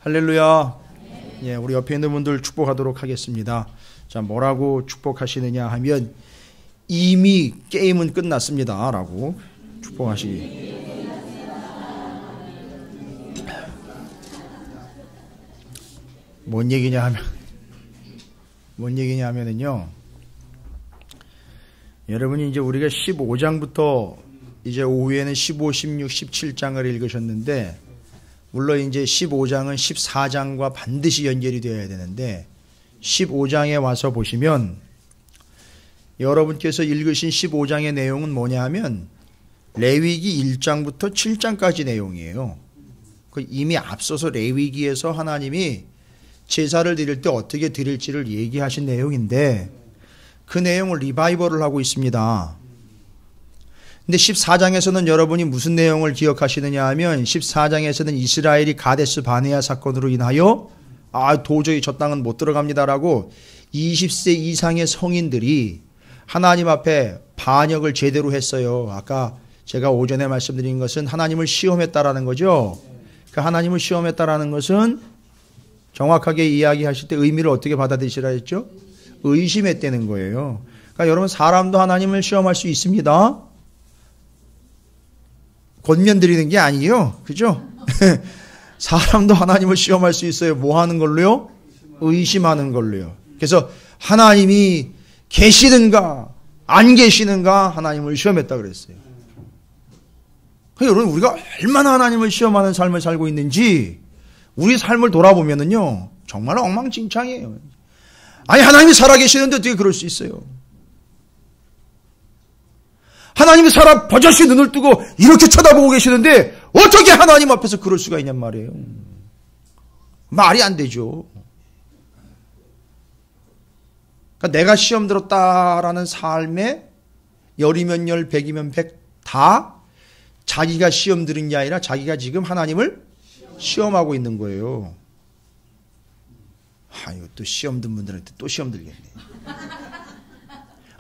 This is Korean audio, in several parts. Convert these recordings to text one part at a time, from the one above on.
할렐루야. 예, 우리 옆에 있는 분들 축복하도록 하겠습니다. 자, 뭐라고 축복하시느냐 하면 이미 게임은 끝났습니다 라고 축복하시기. 뭔 얘기냐 하면은요, 여러분이 이제 우리가 15장부터 이제 오후에는 15, 16, 17장을 읽으셨는데, 물론 이제 15장은 14장과 반드시 연결이 되어야 되는데 15장에 와서 보시면 여러분께서 읽으신 15장의 내용은 뭐냐 하면 레위기 1장부터 7장까지 내용이에요. 이미 앞서서 레위기에서 하나님이 제사를 드릴 때 어떻게 드릴지를 얘기하신 내용인데 그 내용을 리바이벌을 하고 있습니다. 근데 14장에서는 여러분이 무슨 내용을 기억하시느냐 하면 14장에서는 이스라엘이 가데스 바네아 사건으로 인하여 도저히 저 땅은 못 들어갑니다라고 20세 이상의 성인들이 하나님 앞에 반역을 제대로 했어요. 아까 제가 오전에 말씀드린 것은 하나님을 시험했다라는 거죠. 그 하나님을 시험했다라는 것은 정확하게 이야기하실 때 의미를 어떻게 받아들이시라 했죠? 의심했다는 거예요. 그러니까 여러분, 사람도 하나님을 시험할 수 있습니다. 권면 드리는 게 아니에요. 그죠? 사람도 하나님을 시험할 수 있어요. 뭐 하는 걸로요? 의심하는 걸로요. 그래서 하나님이 계시는가 안 계시는가 하나님을 시험했다 그랬어요. 여러분, 우리가 얼마나 하나님을 시험하는 삶을 살고 있는지 우리 삶을 돌아보면은요, 정말 엉망진창이에요. 아니, 하나님이 살아계시는데 어떻게 그럴 수 있어요? 하나님이 버젓이 눈을 뜨고 이렇게 쳐다보고 계시는데 어떻게 하나님 앞에서 그럴 수가 있냔 말이에요. 말이 안 되죠. 그러니까 내가 시험 들었다라는 삶에 열이면 열, 백이면 백 다 자기가 시험 들은 게 아니라 자기가 지금 하나님을 시험하고 있는 거예요. 이거 또 시험 든 분들한테 또 시험 들겠네.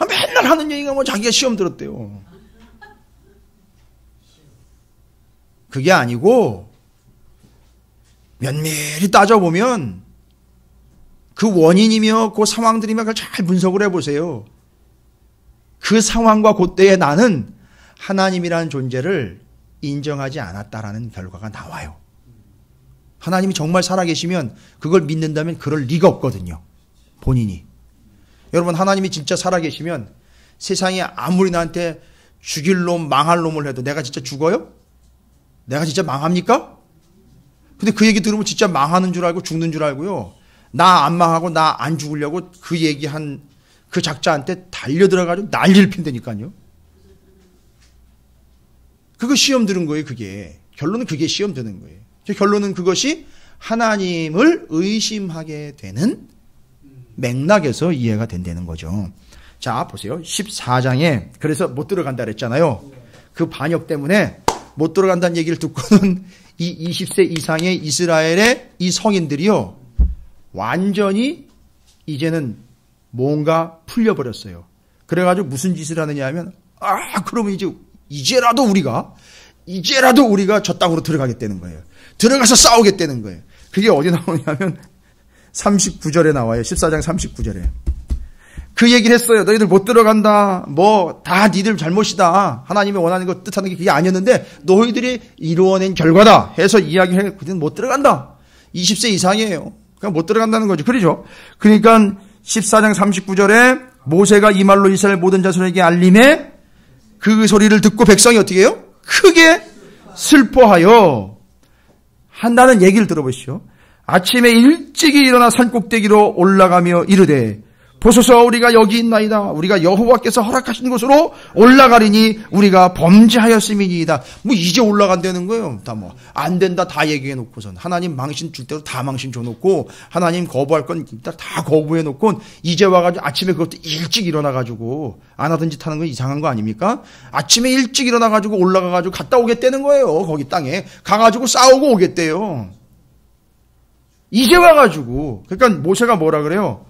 맨날 하는 얘기가 뭐 자기가 시험 들었대요. 그게 아니고 면밀히 따져보면 그 원인이며 그 상황들이며 그걸 잘 분석을 해보세요. 그 상황과 그때의 나는 하나님이라는 존재를 인정하지 않았다라는 결과가 나와요. 하나님이 정말 살아계시면 그걸 믿는다면 그럴 리가 없거든요. 본인이. 여러분, 하나님이 진짜 살아계시면 세상에 아무리 나한테 죽일 놈, 망할 놈을 해도 내가 진짜 죽어요? 내가 진짜 망합니까? 근데 그 얘기 들으면 진짜 망하는 줄 알고 죽는 줄 알고요. 나 안 망하고 나 안 죽으려고 그 얘기한 그 작자한테 달려들어가지고 난리를 핀다니까요. 그거 시험 들은 거예요, 그게. 결론은 그게 시험 드는 거예요. 결론은 그것이 하나님을 의심하게 되는 맥락에서 이해가 된다는 거죠. 자, 보세요. 14장에 그래서 못 들어간다 그랬잖아요. 그 반역 때문에 못 들어간다는 얘기를 듣고는 이 20세 이상의 이스라엘의 이 성인들이요, 완전히 이제는 뭔가 풀려버렸어요. 그래가지고 무슨 짓을 하느냐 하면, 그러면 이제라도 우리가 저 땅으로 들어가겠다는 거예요. 들어가서 싸우겠다는 거예요. 그게 어디 나오냐면 39절에 나와요. 14장 39절에. 그 얘기를 했어요. 너희들 못 들어간다. 다 니들 잘못이다. 하나님이 원하는 거 뜻하는 게 그게 아니었는데 너희들이 이루어낸 결과다 해서 이야기를 해서 못 들어간다. 20세 이상이에요. 그냥 못 들어간다는 거죠. 그렇죠? 그러니까 14장 39절에 모세가 이 말로 이스라엘 모든 자손에게 알림해 그 소리를 듣고 백성이 어떻게 해요? 크게 슬퍼하여 한다는 얘기를 들어보시죠. 아침에 일찍이 일어나 산꼭대기로 올라가며 이르되 보소서, 우리가 여기 있나이다. 우리가 여호와께서 허락하신 곳으로 올라가리니 우리가 범죄하였음이니이다. 이제 올라간다는 거예요. 다 안 된다 다 얘기해 놓고선 하나님 망신 줄 때도 다 망신 줘놓고 하나님 거부할 건 다 거부해 놓고 이제 와가지고 아침에 그것도 일찍 일어나가지고 안 하던 짓 하는 건 이상한 거 아닙니까? 아침에 일찍 일어나가지고 올라가가지고 갔다 오겠다는 거예요. 거기 땅에 가가지고 싸우고 오겠대요. 이제 와가지고. 그러니까 모세가 뭐라 그래요?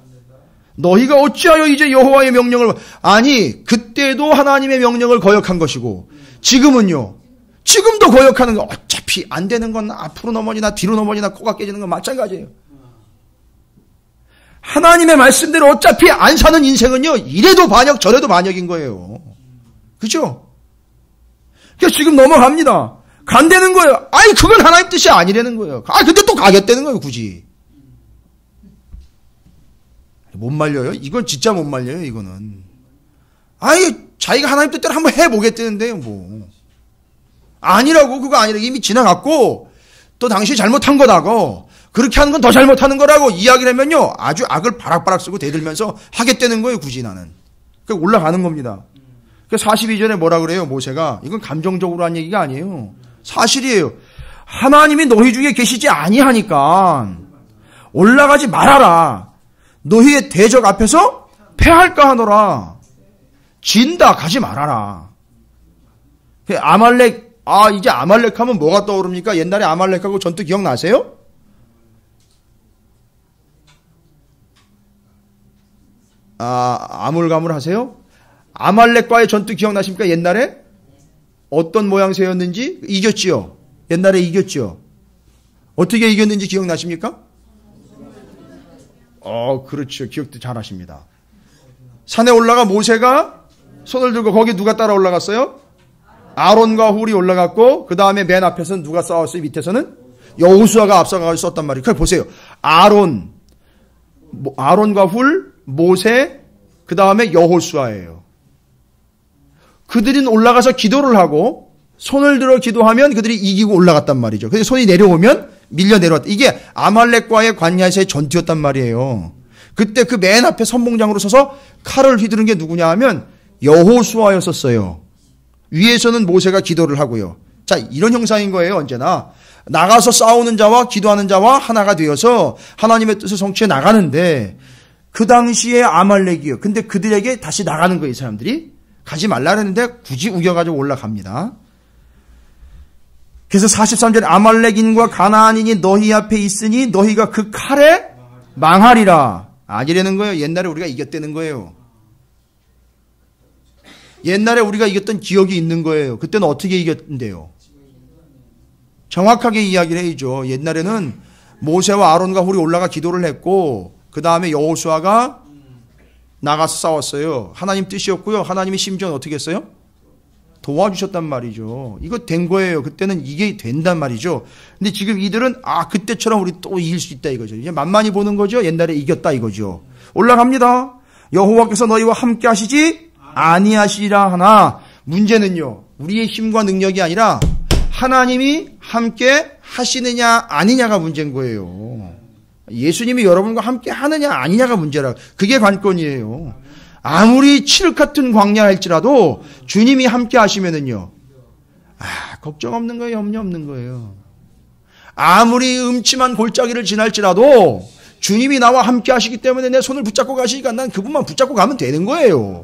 너희가 어찌하여 이제 여호와의 명령을, 아니 그때도 하나님의 명령을 거역한 것이고 지금은요, 지금도 거역하는 거. 어차피 어차피 안 되는 건 앞으로 넘어지나 뒤로 넘어지나 코가 깨지는 건 마찬가지예요. 하나님의 말씀대로 어차피 안 사는 인생은요, 이래도 반역 저래도 반역인 거예요. 그죠? 그러니까 지금 넘어갑니다. 간다는 거예요. 아니 그건 하나님 뜻이 아니라는 거예요. 근데 또 가겠다는 거예요, 굳이. 못 말려요? 이건 진짜 못 말려요, 이거는. 아니 자기가 하나님 뜻대로 한번 해보겠다는데요, 뭐. 아니라고, 그거 아니라 이미 지나갔고 또 당신이 잘못한 거라고, 그렇게 하는 건 더 잘못하는 거라고 이야기를 하면요, 아주 악을 바락바락 쓰고 대들면서 하겠다는 거예요, 굳이 나는. 그러니까 올라가는 겁니다. 42절에 뭐라 그래요, 모세가? 이건 감정적으로 한 얘기가 아니에요. 사실이에요. 하나님이 너희 중에 계시지 아니하니까 올라가지 말아라. 너희의 대적 앞에서 패할까 하노라. 진다, 가지 말아라. 아말렉, 이제 아말렉 하면 뭐가 떠오릅니까? 옛날에 아말렉하고 전투 기억나세요? 아물가물 하세요? 아말렉과의 전투 기억나십니까? 옛날에 어떤 모양새였는지? 이겼지요. 옛날에 이겼죠. 어떻게 이겼는지 기억나십니까? 그렇죠. 기억도 잘하십니다. 산에 올라가 모세가 손을 들고, 거기 누가 따라 올라갔어요? 아론과 훌이 올라갔고, 그 다음에 맨 앞에서는 누가 싸웠어요? 밑에서는 여호수아가 앞서가서 썼단 말이에요. 그래 보세요. 아론과 훌, 모세, 그 다음에 여호수아예요. 그들은 올라가서 기도를 하고 손을 들어 기도하면 그들이 이기고 올라갔단 말이죠. 그래서 손이 내려오면 밀려 내려왔다. 이게 아말렉과의 관야에서의 전투였단 말이에요. 그때 그 맨 앞에 선봉장으로 서서 칼을 휘두른 게 누구냐 하면 여호수아였었어요. 위에서는 모세가 기도를 하고요. 자, 이런 형상인 거예요. 언제나 나가서 싸우는 자와 기도하는 자와 하나가 되어서 하나님의 뜻을 성취해 나가는데, 그 당시에 아말렉이요. 근데 그들에게 다시 나가는 거예요. 이 사람들이 가지 말라 그랬는데 굳이 우겨가지고 올라갑니다. 그래서 43절에 아말렉인과 가나안인이 너희 앞에 있으니 너희가 그 칼에 망하리라. 아니라는 거예요. 옛날에 우리가 이겼다는 거예요. 옛날에 우리가 이겼던 기억이 있는 거예요. 그때는 어떻게 이겼는데요? 정확하게 이야기를 해야죠. 옛날에는 모세와 아론과 훌이 올라가 기도를 했고, 그 다음에 여호수아가 나가서 싸웠어요. 하나님 뜻이었고요. 하나님이 심지어는 어떻게 했어요? 도와주셨단 말이죠. 이거 된 거예요. 그때는 이게 된단 말이죠. 근데 지금 이들은 그때처럼 우리 또 이길 수 있다 이거죠. 이제 만만히 보는 거죠. 옛날에 이겼다 이거죠. 올라갑니다. 여호와께서 너희와 함께 하시지 아니하시리라 하나, 문제는요, 우리의 힘과 능력이 아니라 하나님이 함께 하시느냐 아니냐가 문제인 거예요. 예수님이 여러분과 함께 하느냐 아니냐가 문제라. 그게 관건이에요. 아무리 칠흑 같은 광야 할지라도 주님이 함께 하시면은요, 걱정 없는 거예요. 염려 없는 거예요. 아무리 음침한 골짜기를 지날지라도 주님이 나와 함께 하시기 때문에 내 손을 붙잡고 가시니까 난 그분만 붙잡고 가면 되는 거예요.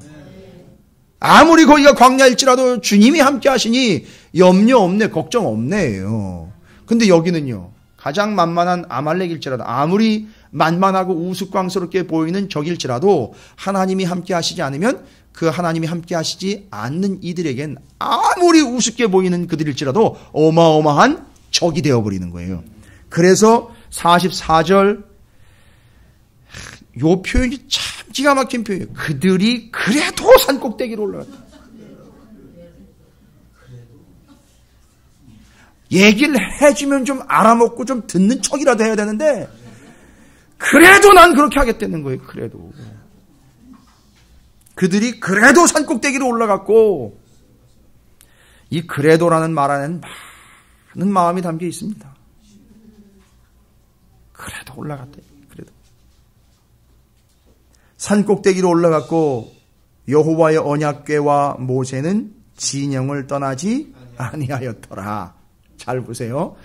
아무리 거기가 광야일지라도 주님이 함께 하시니 염려 없네, 걱정 없네요. 근데 여기는요, 가장 만만한 아말렉일지라도, 아무리 만만하고 우스꽝스럽게 보이는 적일지라도 하나님이 함께 하시지 않으면 그 하나님이 함께 하시지 않는 이들에겐 아무리 우습게 보이는 그들일지라도 어마어마한 적이 되어버리는 거예요. 그래서 44절 요 표현이 참 기가 막힌 표현이에요. 그들이 그래도 산꼭대기로 올라갔다. 얘기를 해주면 좀 알아먹고 좀 듣는 척이라도 해야 되는데, 그래도 난 그렇게 하겠다는 거예요. 그래도. 그들이 그래도 산꼭대기로 올라갔고, 이 그래도라는 말 안에는 많은 마음이 담겨 있습니다. 그래도 올라갔다. 그래도. 산꼭대기로 올라갔고, 여호와의 언약궤와 모세는 진영을 떠나지 아니하였더라. 잘 보세요.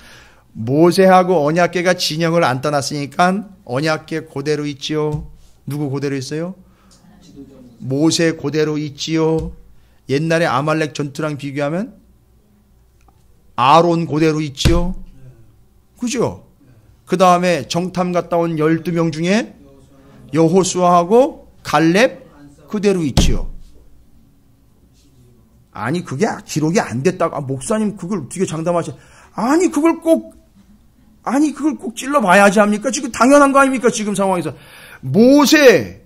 모세하고 언약궤가 진영을 안 떠났으니까 언약궤 그대로 있지요. 누구 그대로 있어요? 모세 그대로 있지요. 옛날에 아말렉 전투랑 비교하면 아론 그대로 있지요. 그죠? 그 다음에 정탐 갔다 온 12명 중에 여호수아하고 갈렙 그대로 있지요. 아니 그게 기록이 안 됐다고. 목사님 그걸 어떻게 장담하셔? 그걸 꼭 찔러봐야지 합니까? 지금 당연한 거 아닙니까? 지금 상황에서. 모세,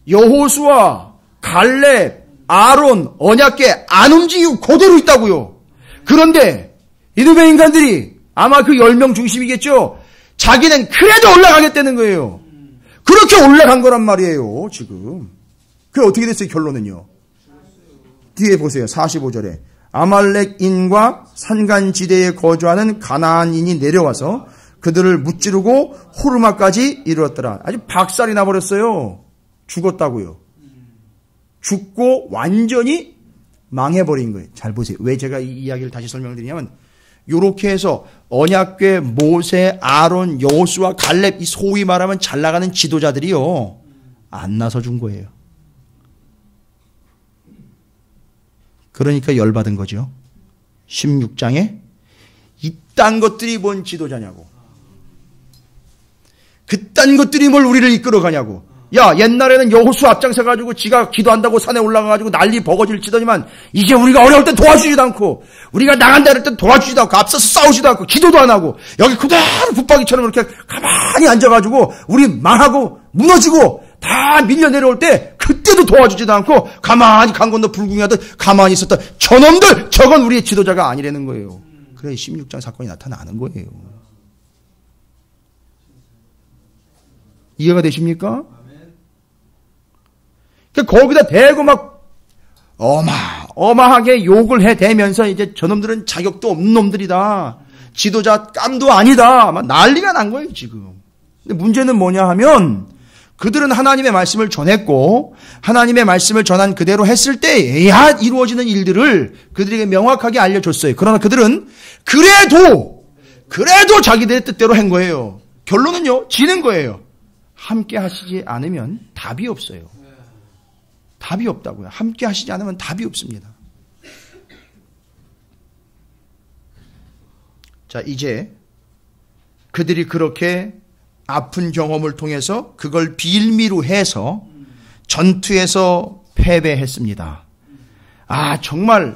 여호수아, 갈렙, 아론, 언약궤 안 움직이고 그대로 있다고요. 그런데 이놈의 인간들이 아마 그 10명 중심이겠죠. 자기는 그래도 올라가겠다는 거예요. 그렇게 올라간 거란 말이에요. 지금. 그게 어떻게 됐어요? 결론은요. 뒤에 보세요. 45절에 아말렉인과 산간지대에 거주하는 가나안인이 내려와서 그들을 무찌르고 호르마까지 이르렀더라. 아주 박살이 나버렸어요. 죽었다고요. 죽고 완전히 망해버린 거예요. 잘 보세요. 왜 제가 이 이야기를 다시 설명을 드리냐면 요렇게 해서 언약궤, 모세, 아론, 여호수아, 갈렙 이 소위 말하면 잘 나가는 지도자들이요. 안 나서 준 거예요. 그러니까 열받은 거죠. 16장에 이딴 것들이 뭔 지도자냐고. 그딴 것들이 뭘 우리를 이끌어가냐고. 야, 옛날에는 여호수 앞장서가지고 지가 기도한다고 산에 올라가가지고 난리 버거지를 치더니만 이제 우리가 어려울 땐 도와주지도 않고 우리가 나간다 그럴 땐 도와주지도 않고 앞서서 싸우지도 않고 기도도 안 하고 여기 그대로 붙박이처럼 이렇게 가만히 앉아가지고 우리 망하고 무너지고 다 밀려 내려올 때 그때도 도와주지도 않고 가만히 강 건너 불궁하듯 가만히 있었던 저놈들, 저건 우리의 지도자가 아니라는 거예요. 그래 16장 사건이 나타나는 거예요. 이해가 되십니까? 거기다 대고 막 어마하게 욕을 해대면서 이제 저놈들은 자격도 없는 놈들이다. 지도자 깜도 아니다. 막 난리가 난 거예요 지금. 근데 문제는 뭐냐 하면 그들은 하나님의 말씀을 전했고 하나님의 말씀을 전한 그대로 했을 때야 이루어지는 일들을 그들에게 명확하게 알려줬어요. 그러나 그들은 그래도 자기들의 뜻대로 한 거예요. 결론은요 지는 거예요. 함께 하시지 않으면 답이 없어요. 답이 없다고요. 함께 하시지 않으면 답이 없습니다. 자, 이제 그들이 그렇게 아픈 경험을 통해서 그걸 빌미로 해서 전투에서 패배했습니다. 정말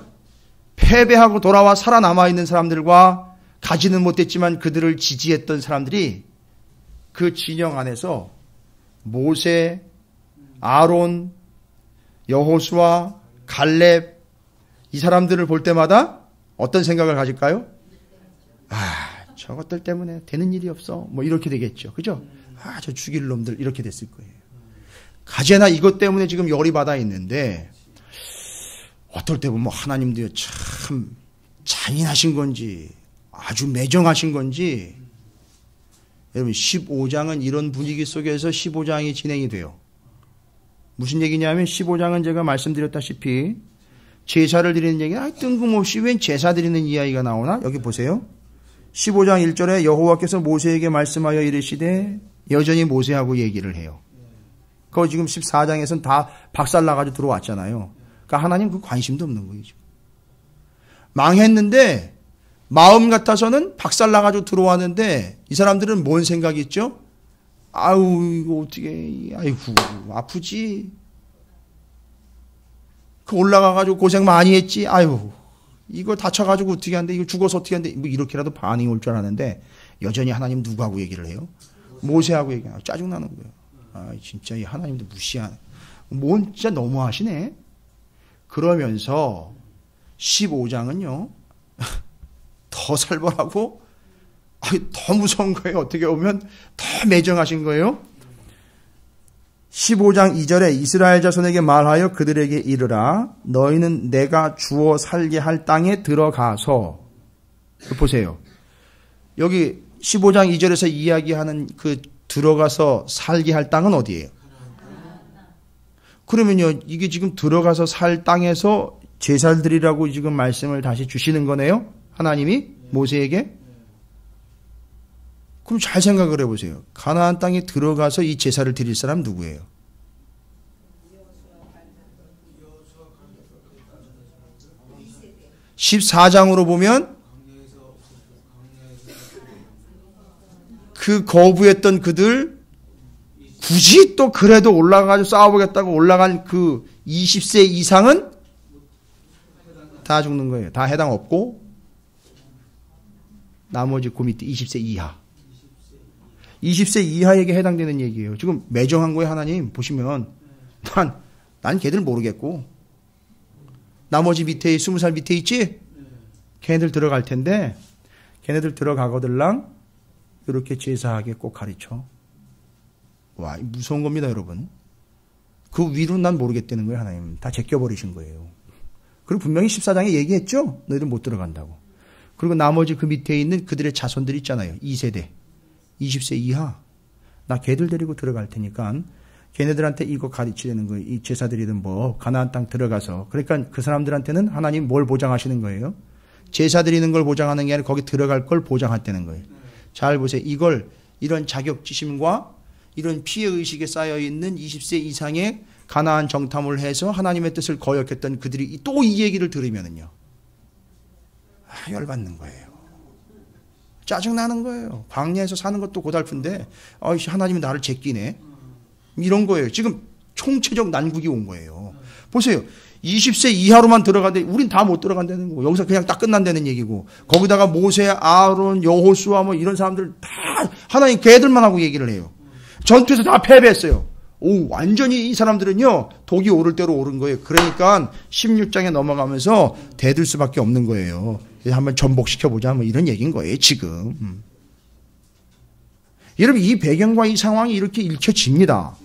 패배하고 돌아와 살아남아 있는 사람들과 가지는 못했지만 그들을 지지했던 사람들이 그 진영 안에서 모세, 아론, 여호수아, 갈렙 이 사람들을 볼 때마다 어떤 생각을 가질까요? 저것들 때문에 되는 일이 없어. 뭐 이렇게 되겠죠. 그죠? 저 죽일 놈들 이렇게 됐을 거예요. 가제나 이것 때문에 지금 열이 받아 있는데 어떨 때 보면 하나님도요 참 잔인하신 건지 아주 매정하신 건지 여러분 15장은 이런 분위기 속에서 15장이 진행이 돼요. 무슨 얘기냐면 15장은 제가 말씀드렸다시피 제사를 드리는 얘기는 뜬금없이 웬 제사 드리는 이야기가 나오나? 여기 보세요. 15장 1절에 여호와께서 모세에게 말씀하여 이르시되 여전히 모세하고 얘기를 해요. 그거 지금 14장에서는 다 박살나가지고 들어왔잖아요. 그러니까 하나님 그 관심도 없는 거예요. 망했는데 마음 같아서는 박살나가지고 들어왔는데 이 사람들은 뭔 생각이 있죠? 이거 어떻게, 아프지. 올라가가지고 고생 많이 했지. 이거 다쳐가지고 어떻게 하는데, 이거 죽어서 어떻게 하는데, 뭐 이렇게라도 반응이 올 줄 알았는데, 여전히 하나님 누구하고 얘기를 해요? 모세하고 얘기해요. 짜증나는 거예요. 진짜 이 하나님도 무시하네. 진짜 너무하시네. 그러면서 15장은요, 더 살벌하고, 더 무서운 거예요. 어떻게 보면 더 매정하신 거예요. 15장 2절에 이스라엘 자손에게 말하여 그들에게 이르라 너희는 내가 주어 살게 할 땅에 들어가서 보세요. 여기 15장 2절에서 이야기하는 그 들어가서 살게 할 땅은 어디예요? 그러면요 이게 지금 들어가서 살 땅에서 제사를 드리라고 지금 말씀을 다시 주시는 거네요. 하나님이 모세에게. 그럼 잘 생각을 해보세요. 가나안 땅에 들어가서 이 제사를 드릴 사람 누구예요? (14장으로) 보면 그 거부했던 그들 굳이 또 그래도 올라가서 싸워보겠다고 올라간 그 20세 이상은 다 죽는 거예요. 다 해당 없고 나머지 그 밑에 20세 이하. 20세 이하에게 해당되는 얘기예요. 지금 매정한 거예요, 하나님. 보시면. 난 걔들 모르겠고. 나머지 밑에, 20살 밑에 있지? 걔네들 들어갈 텐데, 걔네들 들어가거들랑, 이렇게 제사하게 꼭 가르쳐. 와, 무서운 겁니다, 여러분. 그 위로 난 모르겠다는 거예요, 하나님. 다 제껴버리신 거예요. 그리고 분명히 14장에 얘기했죠? 너희들 못 들어간다고. 그리고 나머지 그 밑에 있는 그들의 자손들 있잖아요. 2세대. 20세 이하. 나 걔들 데리고 들어갈 테니까 걔네들한테 이거 가르치려는 거예요. 이 제사들이든 뭐 가나안 땅 들어가서. 그러니까 그 사람들한테는 하나님 뭘 보장하시는 거예요? 제사 드리는 걸 보장하는 게 아니라 거기 들어갈 걸 보장하다는 거예요. 잘 보세요. 이걸 이런 자격지심과 이런 피해의식에 쌓여있는 20세 이상의 가나안 정탐을 해서 하나님의 뜻을 거역했던 그들이 또 이 얘기를 들으면은요. 열받는 거예요. 짜증나는 거예요. 광야에서 사는 것도 고달픈데 하나님이 나를 제끼네. 이런 거예요. 지금 총체적 난국이 온 거예요. 보세요. 20세 이하로만 들어가는데 우린 다 못 들어간다는 거고 여기서 그냥 딱 끝난다는 얘기고 거기다가 모세, 아론, 여호수아 뭐 이런 사람들 다 하나님 걔들만 하고 얘기를 해요. 전투에서 다 패배했어요. 오, 완전히 이 사람들은요 독이 오를 대로 오른 거예요. 그러니까 16장에 넘어가면서 대들 수밖에 없는 거예요. 한번 전복시켜보자 뭐 이런 얘기인 거예요 지금. 여러분 이 배경과 이 상황이 이렇게 읽혀집니다.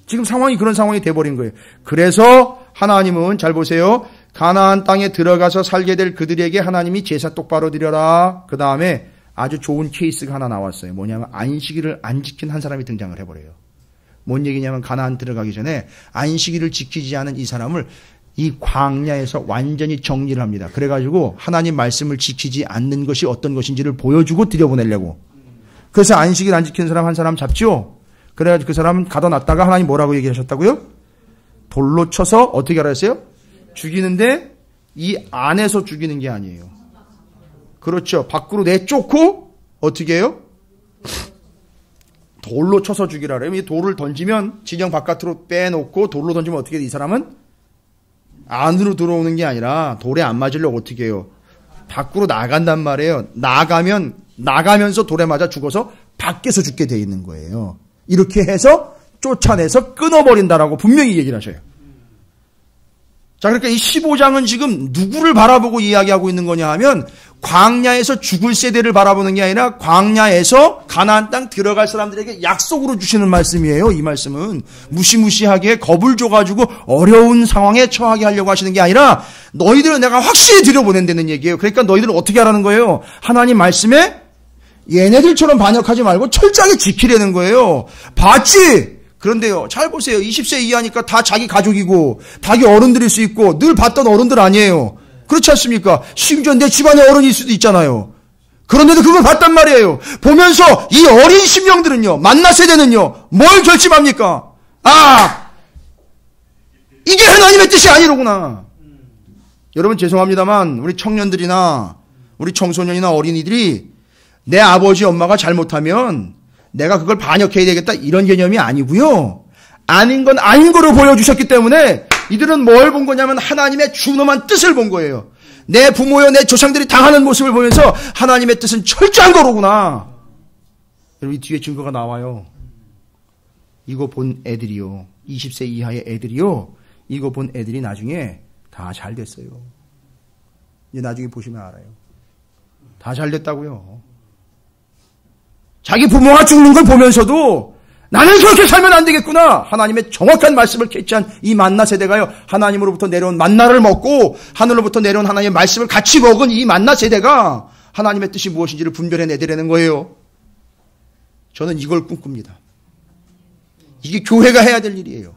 지금 상황이 그런 상황이 돼버린 거예요. 그래서 하나님은 잘 보세요. 가나안 땅에 들어가서 살게 될 그들에게 하나님이 제사 똑바로 드려라. 그 다음에 아주 좋은 케이스가 하나 나왔어요. 뭐냐면 안식일을 안 지킨 한 사람이 등장을 해버려요. 뭔 얘기냐면 가나안 들어가기 전에 안식일을 지키지 않은 이 사람을 이 광야에서 완전히 정리를 합니다. 그래가지고 하나님 말씀을 지키지 않는 것이 어떤 것인지를 보여주고 들여보내려고. 그래서 안식일 안 지키는 사람 한 사람 잡죠. 그래가지고 그 사람은 가둬 놨다가 하나님 뭐라고 얘기하셨다고요? 돌로 쳐서 어떻게 하라 했어요? 죽이는데 이 안에서 죽이는 게 아니에요. 그렇죠. 밖으로 내쫓고 어떻게 해요? 돌로 쳐서 죽이라 그래요. 이 돌을 던지면 진영 바깥으로 빼놓고 돌로 던지면 어떻게 돼? 이 사람은 안으로 들어오는 게 아니라 돌에 안 맞으려고 어떻게 해요? 밖으로 나간단 말이에요. 나가면서 돌에 맞아 죽어서 밖에서 죽게 돼 있는 거예요. 이렇게 해서 쫓아내서 끊어버린다라고 분명히 얘기를 하셔요. 자, 그러니까 이 15장은 지금 누구를 바라보고 이야기하고 있는 거냐 하면 광야에서 죽을 세대를 바라보는 게 아니라 광야에서 가나안 땅 들어갈 사람들에게 약속으로 주시는 말씀이에요. 이 말씀은 무시무시하게 겁을 줘가지고 어려운 상황에 처하게 하려고 하시는 게 아니라 너희들은 내가 확실히 들여보낸다는 얘기예요. 그러니까 너희들은 어떻게 하라는 거예요? 하나님 말씀에 얘네들처럼 반역하지 말고 철저하게 지키려는 거예요. 봤지? 그런데요, 잘 보세요. 20세 이하니까 다 자기 가족이고, 자기 어른들일 수 있고, 늘 봤던 어른들 아니에요. 그렇지 않습니까? 심지어 내 집안의 어른일 수도 있잖아요. 그런데도 그걸 봤단 말이에요. 보면서 이 어린 심령들은요, 만나 세대는요, 뭘 결심합니까? 아! 이게 하나님의 뜻이 아니로구나. 여러분 죄송합니다만, 우리 청년들이나, 우리 청소년이나 어린이들이 내 아버지 엄마가 잘못하면 내가 그걸 반역해야 되겠다 이런 개념이 아니고요. 아닌 건 아닌 거로 보여주셨기 때문에 이들은 뭘 본 거냐면 하나님의 준엄한 뜻을 본 거예요. 내 부모여 내 조상들이 당하는 모습을 보면서 하나님의 뜻은 철저한 거로구나. 여러분 이 뒤에 증거가 나와요. 이거 본 애들이요. 20세 이하의 애들이요. 이거 본 애들이 나중에 다 잘 됐어요. 이제 나중에 보시면 알아요. 다 잘 됐다고요. 자기 부모가 죽는 걸 보면서도 나는 그렇게 살면 안 되겠구나. 하나님의 정확한 말씀을 캐치한 이 만나 세대가요. 하나님으로부터 내려온 만나를 먹고 하늘로부터 내려온 하나님의 말씀을 같이 먹은 이 만나 세대가 하나님의 뜻이 무엇인지를 분별해내더라는 거예요. 저는 이걸 꿈꿉니다. 이게 교회가 해야 될 일이에요.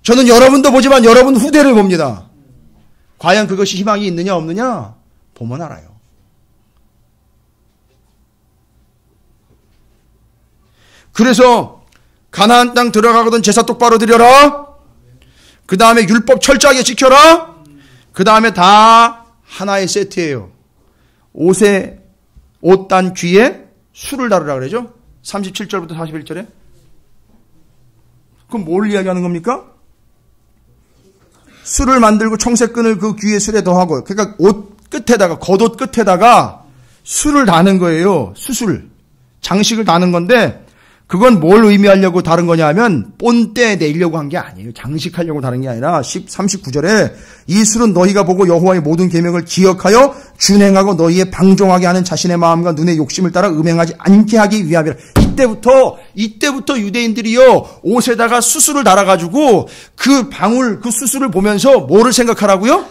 저는 여러분도 보지만 여러분 후대를 봅니다. 과연 그것이 희망이 있느냐 없느냐 보면 알아요. 그래서 가나안 땅 들어가거든 제사 똑바로 드려라. 그 다음에 율법 철저하게 지켜라. 그 다음에 다 하나의 세트예요. 옷단 귀에 술을 다루라 그러죠. 37절부터 41절에. 그럼 뭘 이야기하는 겁니까? 술을 만들고 청색끈을 그 귀에 술에 더하고, 그러니까 옷 끝에다가, 겉옷 끝에다가 술을 다는 거예요. 수술. 장식을 다는 건데, 그건 뭘 의미하려고 다른 거냐 하면 본때 내려고 한 게 아니에요. 장식하려고 다른 게 아니라 39절에 이 술은 너희가 보고 여호와의 모든 계명을 기억하여 준행하고 너희의 방종하게 하는 자신의 마음과 눈의 욕심을 따라 음행하지 않게 하기 위함이라. 이때부터 유대인들이요 옷에다가 수술을 달아가지고 그 방울 그 수술을 보면서 뭐를 생각하라고요?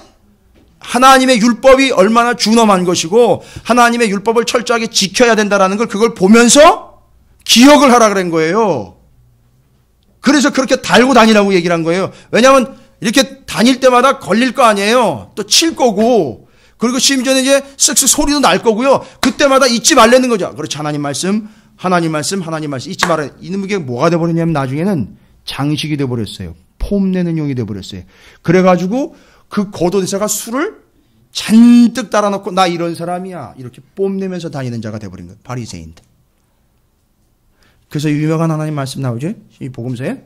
하나님의 율법이 얼마나 준엄한 것이고 하나님의 율법을 철저하게 지켜야 된다라는 걸 그걸 보면서 기억을 하라 그런 거예요. 그래서 그렇게 달고 다니라고 얘기를 한 거예요. 왜냐하면 이렇게 다닐 때마다 걸릴 거 아니에요. 또 칠 거고 그리고 심지어는 이제 쓱쓱 소리도 날 거고요. 그때마다 잊지 말라는 거죠. 그렇지. 하나님 말씀 잊지 말아야. 이게 뭐가 돼버렸냐면 나중에는 장식이 돼버렸어요. 폼내는 용이 돼버렸어요. 그래가지고 그 겉옷에다가 술을 잔뜩 따라놓고 나 이런 사람이야 이렇게 뽐내면서 다니는 자가 돼버린 거예요. 바리새인들. 그래서 유명한 하나님 말씀 나오죠? 이 복음서에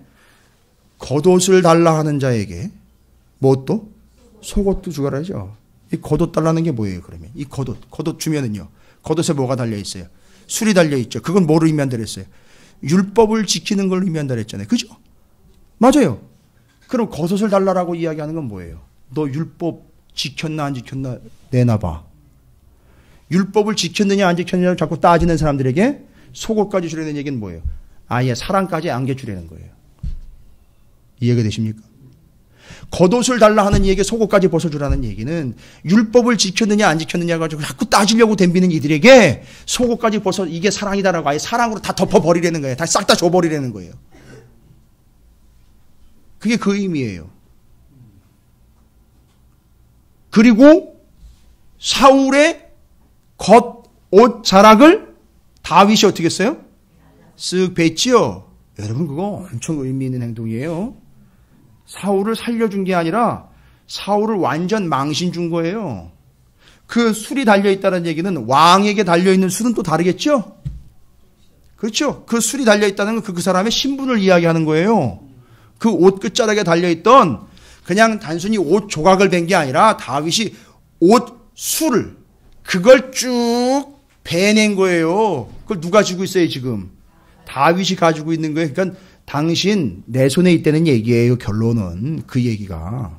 겉옷을 달라 하는 자에게 뭣도? 속옷도 주가라죠. 이 겉옷 달라는 게 뭐예요 그러면? 이 겉옷 주면은요. 겉옷에 뭐가 달려있어요? 술이 달려있죠. 그건 뭐를 의미한다 그랬어요? 율법을 지키는 걸 의미한다 그랬잖아요. 그죠? 맞아요. 그럼 겉옷을 달라라고 이야기하는 건 뭐예요? 너 율법 지켰나 안 지켰나 내놔봐. 율법을 지켰느냐 안 지켰느냐를 자꾸 따지는 사람들에게 속옷까지 주려는 얘기는 뭐예요? 아예 사랑까지 안겨주려는 거예요. 이해가 되십니까? 겉옷을 달라 하는 이에게 속옷까지 벗어주라는 얘기는 율법을 지켰느냐 안 지켰느냐 가지고 자꾸 따지려고 덤비는 이들에게 속옷까지 벗어 이게 사랑이다라고 아예 사랑으로 다 덮어버리려는 거예요. 다 싹 다 줘버리려는 거예요. 그게 그 의미예요. 그리고 사울의 겉옷 자락을 다윗이 어떻게 했어요? 쓱 뱉지요. 여러분 그거 엄청 의미 있는 행동이에요. 사울을 살려준 게 아니라 사울을 완전 망신 준 거예요. 그 술이 달려있다는 얘기는 왕에게 달려있는 술은 또 다르겠죠? 그렇죠? 그 술이 달려있다는 건 그 사람의 신분을 이야기하는 거예요. 그 옷 끝자락에 달려있던 그냥 단순히 옷 조각을 댄 게 아니라 다윗이 옷 술을 그걸 쭉 베낸 거예요. 그걸 누가 쥐고 있어요 지금? 다윗이 가지고 있는 거예요. 그러니까 당신 내 손에 있다는 얘기예요. 결론은 그 얘기가.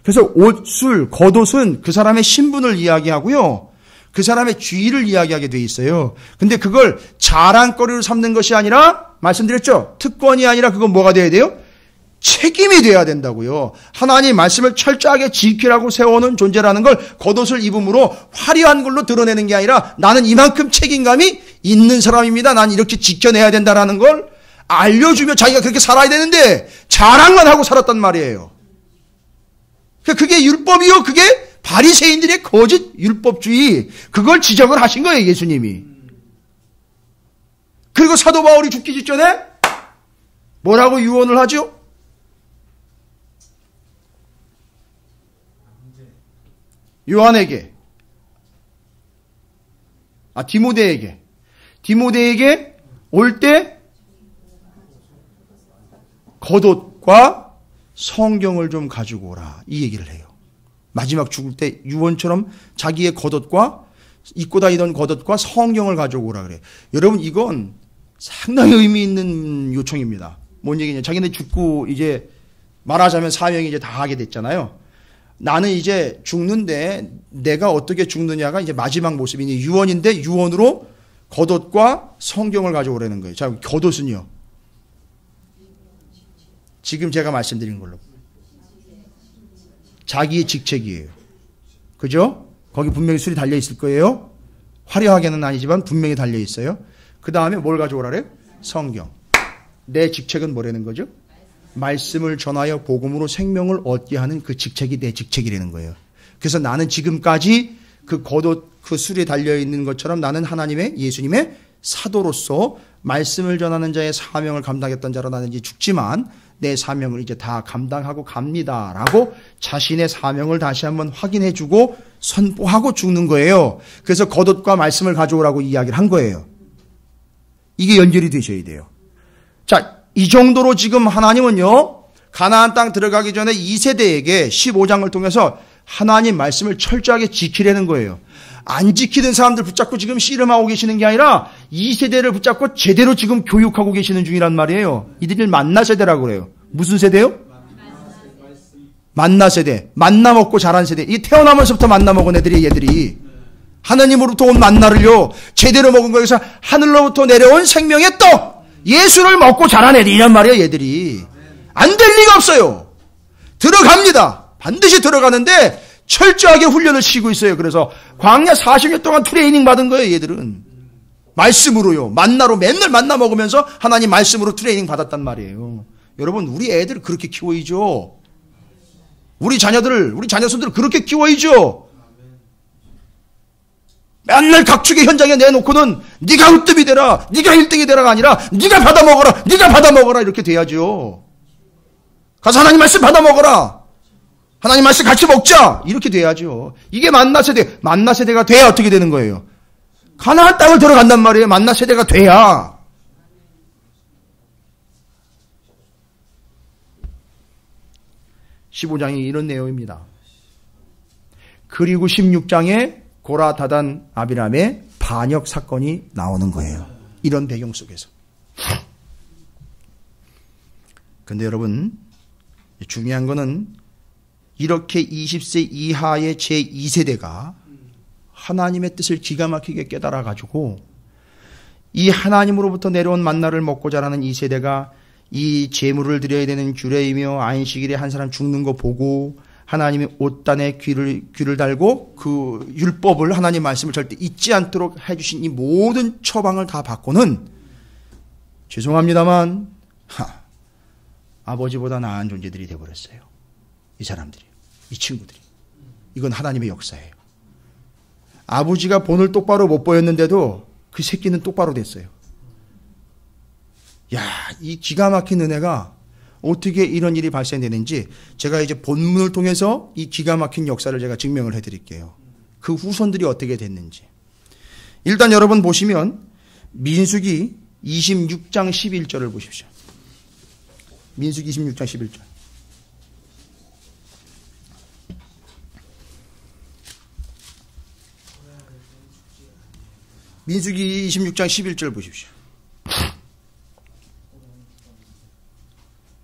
그래서 옷, 술, 겉옷은 그 사람의 신분을 이야기하고요. 그 사람의 주의를 이야기하게 돼 있어요. 근데 그걸 자랑거리로 삼는 것이 아니라 말씀드렸죠. 특권이 아니라 그건 뭐가 돼야 돼요? 책임이 돼야 된다고요. 하나님 말씀을 철저하게 지키라고 세워놓은 존재라는 걸 겉옷을 입음으로 화려한 걸로 드러내는 게 아니라 나는 이만큼 책임감이 있는 사람입니다. 난 이렇게 지켜내야 된다라는 걸 알려주며 자기가 그렇게 살아야 되는데 자랑만 하고 살았단 말이에요. 그게 율법이요. 그게 바리새인들의 거짓 율법주의. 그걸 지적을 하신 거예요. 예수님이. 그리고 사도 바울이 죽기 직전에 뭐라고 유언을 하죠? 요한에게 디모데에게 올 때 겉옷과 성경을 좀 가지고 오라 이 얘기를 해요. 마지막 죽을 때 유언처럼 자기의 겉옷과 입고 다니던 겉옷과 성경을 가지고 오라 그래요. 여러분 이건 상당히 의미 있는 요청입니다. 뭔 얘기냐? 자기네 죽고 이제 말하자면 사명이 이제 다 하게 됐잖아요. 나는 이제 죽는데 내가 어떻게 죽느냐가 이제 마지막 모습이니 유언인데 유언으로 겉옷과 성경을 가져오라는 거예요. 자, 겉옷은요. 지금 제가 말씀드린 걸로 자기의 직책이에요. 그죠? 거기 분명히 술이 달려 있을 거예요. 화려하게는 아니지만 분명히 달려 있어요. 그 다음에 뭘 가져오라래요? 성경. 내 직책은 뭐라는 거죠? 말씀을 전하여 복음으로 생명을 얻게 하는 그 직책이 내 직책이라는 거예요. 그래서 나는 지금까지 그 겉옷, 그 술에 달려있는 것처럼 나는 하나님의 예수님의 사도로서 말씀을 전하는 자의 사명을 감당했던 자로 나는 이제 죽지만 내 사명을 이제 다 감당하고 갑니다라고 자신의 사명을 다시 한번 확인해주고 선포하고 죽는 거예요. 그래서 겉옷과 말씀을 가져오라고 이야기를 한 거예요. 이게 연결이 되셔야 돼요. 자, 이 정도로 지금 하나님은요, 가나안 땅 들어가기 전에 2세대에게 15장을 통해서 하나님 말씀을 철저하게 지키려는 거예요. 안 지키던 사람들 붙잡고 지금 씨름하고 계시는 게 아니라 2세대를 붙잡고 제대로 지금 교육하고 계시는 중이란 말이에요. 이들이 만나 세대라고 그래요. 무슨 세대요? 만나 세대. 만나 먹고 자란 세대. 이 태어나면서부터 만나 먹은 애들이 얘들이 하나님으로부터 온 만나를요 제대로 먹은 거에서 하늘로부터 내려온 생명의 떡 예수를 먹고 자란 애들이란 말이에요. 얘들이 안 될 리가 없어요. 들어갑니다. 반드시 들어가는데 철저하게 훈련을 시키고 있어요. 그래서 광야 40년 동안 트레이닝 받은 거예요. 얘들은 말씀으로요. 만나로 맨날 만나 먹으면서 하나님 말씀으로 트레이닝 받았단 말이에요. 여러분 우리 애들 그렇게 키워야죠. 우리 자녀들 우리 자녀손들을 그렇게 키워야죠. 맨날 각축의 현장에 내놓고는 네가 으뜸이 되라 네가 1등이 되라가 아니라 네가 받아먹어라 네가 받아먹어라 이렇게 돼야죠. 가서 하나님 말씀 받아먹어라 하나님 말씀 같이 먹자 이렇게 돼야죠. 이게 만나 세대가 돼야 어떻게 되는 거예요? 가나안 땅을 들어간단 말이에요. 만나 세대가 돼야. (15장이) 이런 내용입니다. 그리고 16장에 고라 다단 아비람의 반역 사건이 나오는 거예요. 이런 배경 속에서. 근데 여러분 중요한 거는 이렇게 20세 이하의 제2세대가 하나님의 뜻을 기가 막히게 깨달아가지고 이 하나님으로부터 내려온 만나를 먹고 자라는 이 세대가 이 제물을 드려야 되는 규례이며 안식일에 한 사람 죽는 거 보고 하나님이 옷단에 귀를 달고 그 율법을 하나님 말씀을 절대 잊지 않도록 해주신 이 모든 처방을 다 받고는 죄송합니다만 아버지보다 나은 존재들이 되어버렸어요. 이 사람들이 이 친구들이. 이건 하나님의 역사예요. 아버지가 본을 똑바로 못 보였는데도 그 새끼는 똑바로 됐어요. 야, 이 기가 막힌 은혜가 어떻게 이런 일이 발생되는지 제가 이제 본문을 통해서 이 기가 막힌 역사를 제가 증명을 해드릴게요. 그 후손들이 어떻게 됐는지. 일단 여러분 보시면 민수기 26장 11절을 보십시오. 민수기 26장 11절. 민수기 26장 11절 보십시오.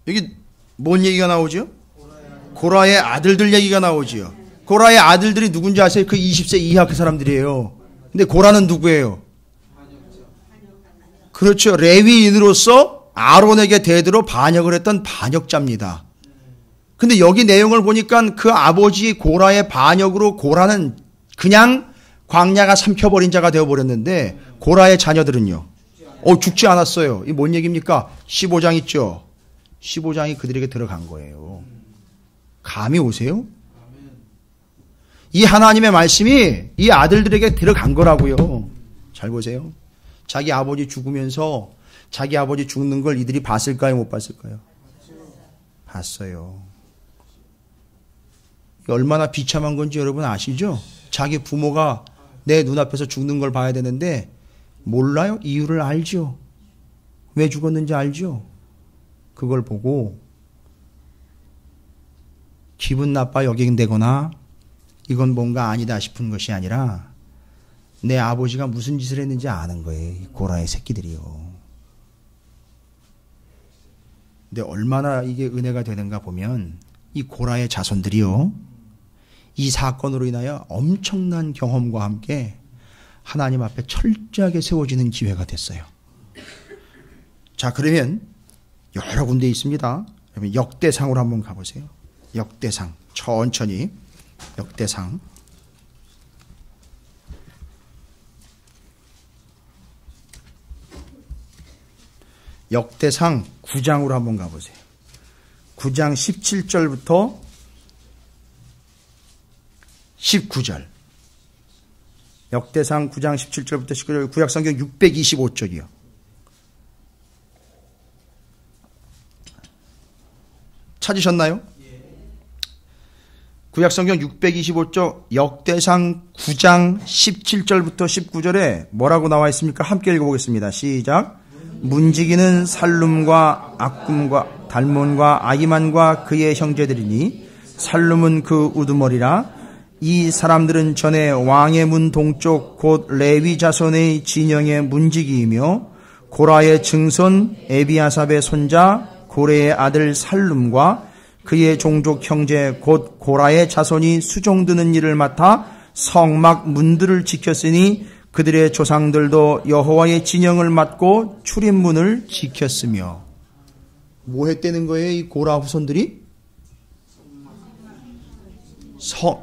여기 뭔 얘기가 나오죠? 고라의 아들들 얘기가 나오지요. 고라의 아들들이 누군지 아세요? 그 20세 이하 그 사람들이에요. 근데 고라는 누구예요? 그렇죠. 레위인으로서 아론에게 대대로 반역을 했던 반역자입니다. 근데 여기 내용을 보니까 그 아버지 고라의 반역으로 고라는 그냥 광야가 삼켜버린 자가 되어버렸는데 고라의 자녀들은요. 죽지 않았어요. 이 뭔 얘기입니까? 15장 있죠. 15장이 그들에게 들어간 거예요. 감이 오세요? 이 하나님의 말씀이 이 아들들에게 들어간 거라고요. 잘 보세요. 자기 아버지 죽으면서 자기 아버지 죽는 걸 이들이 봤을까요? 못 봤을까요? 봤어요. 얼마나 비참한 건지 여러분 아시죠? 자기 부모가 내 눈앞에서 죽는 걸 봐야 되는데 몰라요? 이유를 알죠? 왜 죽었는지 알죠? 그걸 보고 기분 나빠 여긴다거나 이건 뭔가 아니다 싶은 것이 아니라 내 아버지가 무슨 짓을 했는지 아는 거예요. 이 고라의 새끼들이요. 근데 얼마나 이게 은혜가 되는가 보면 이 고라의 자손들이요. 이 사건으로 인하여 엄청난 경험과 함께 하나님 앞에 철저하게 세워지는 기회가 됐어요. 자, 그러면 여러 군데 있습니다. 그러면 역대상으로 한번 가보세요. 역대상. 천천히. 역대상. 역대상 9장으로 한번 가보세요. 9장 17절부터 19절. 역대상 9장 17절부터 19절. 구약성경 625쪽이요. 찾으셨나요? 구약성경 625쪽 역대상 9장 17절부터 19절에 뭐라고 나와 있습니까? 함께 읽어보겠습니다. 시작. 문지기는 살룸과 악금과 달몬과 아히만과 그의 형제들이니 살룸은 그 우두머리라. 이 사람들은 전에 왕의 문 동쪽 곧 레위 자손의 진영의 문지기이며 고라의 증손 에비아삽의 손자 고레의 아들 살룸과 그의 종족 형제 곧 고라의 자손이 수종드는 일을 맡아 성막 문들을 지켰으니 그들의 조상들도 여호와의 진영을 맡고 출입문을 지켰으며. 뭐 했다는 거예요, 이 고라 후손들이?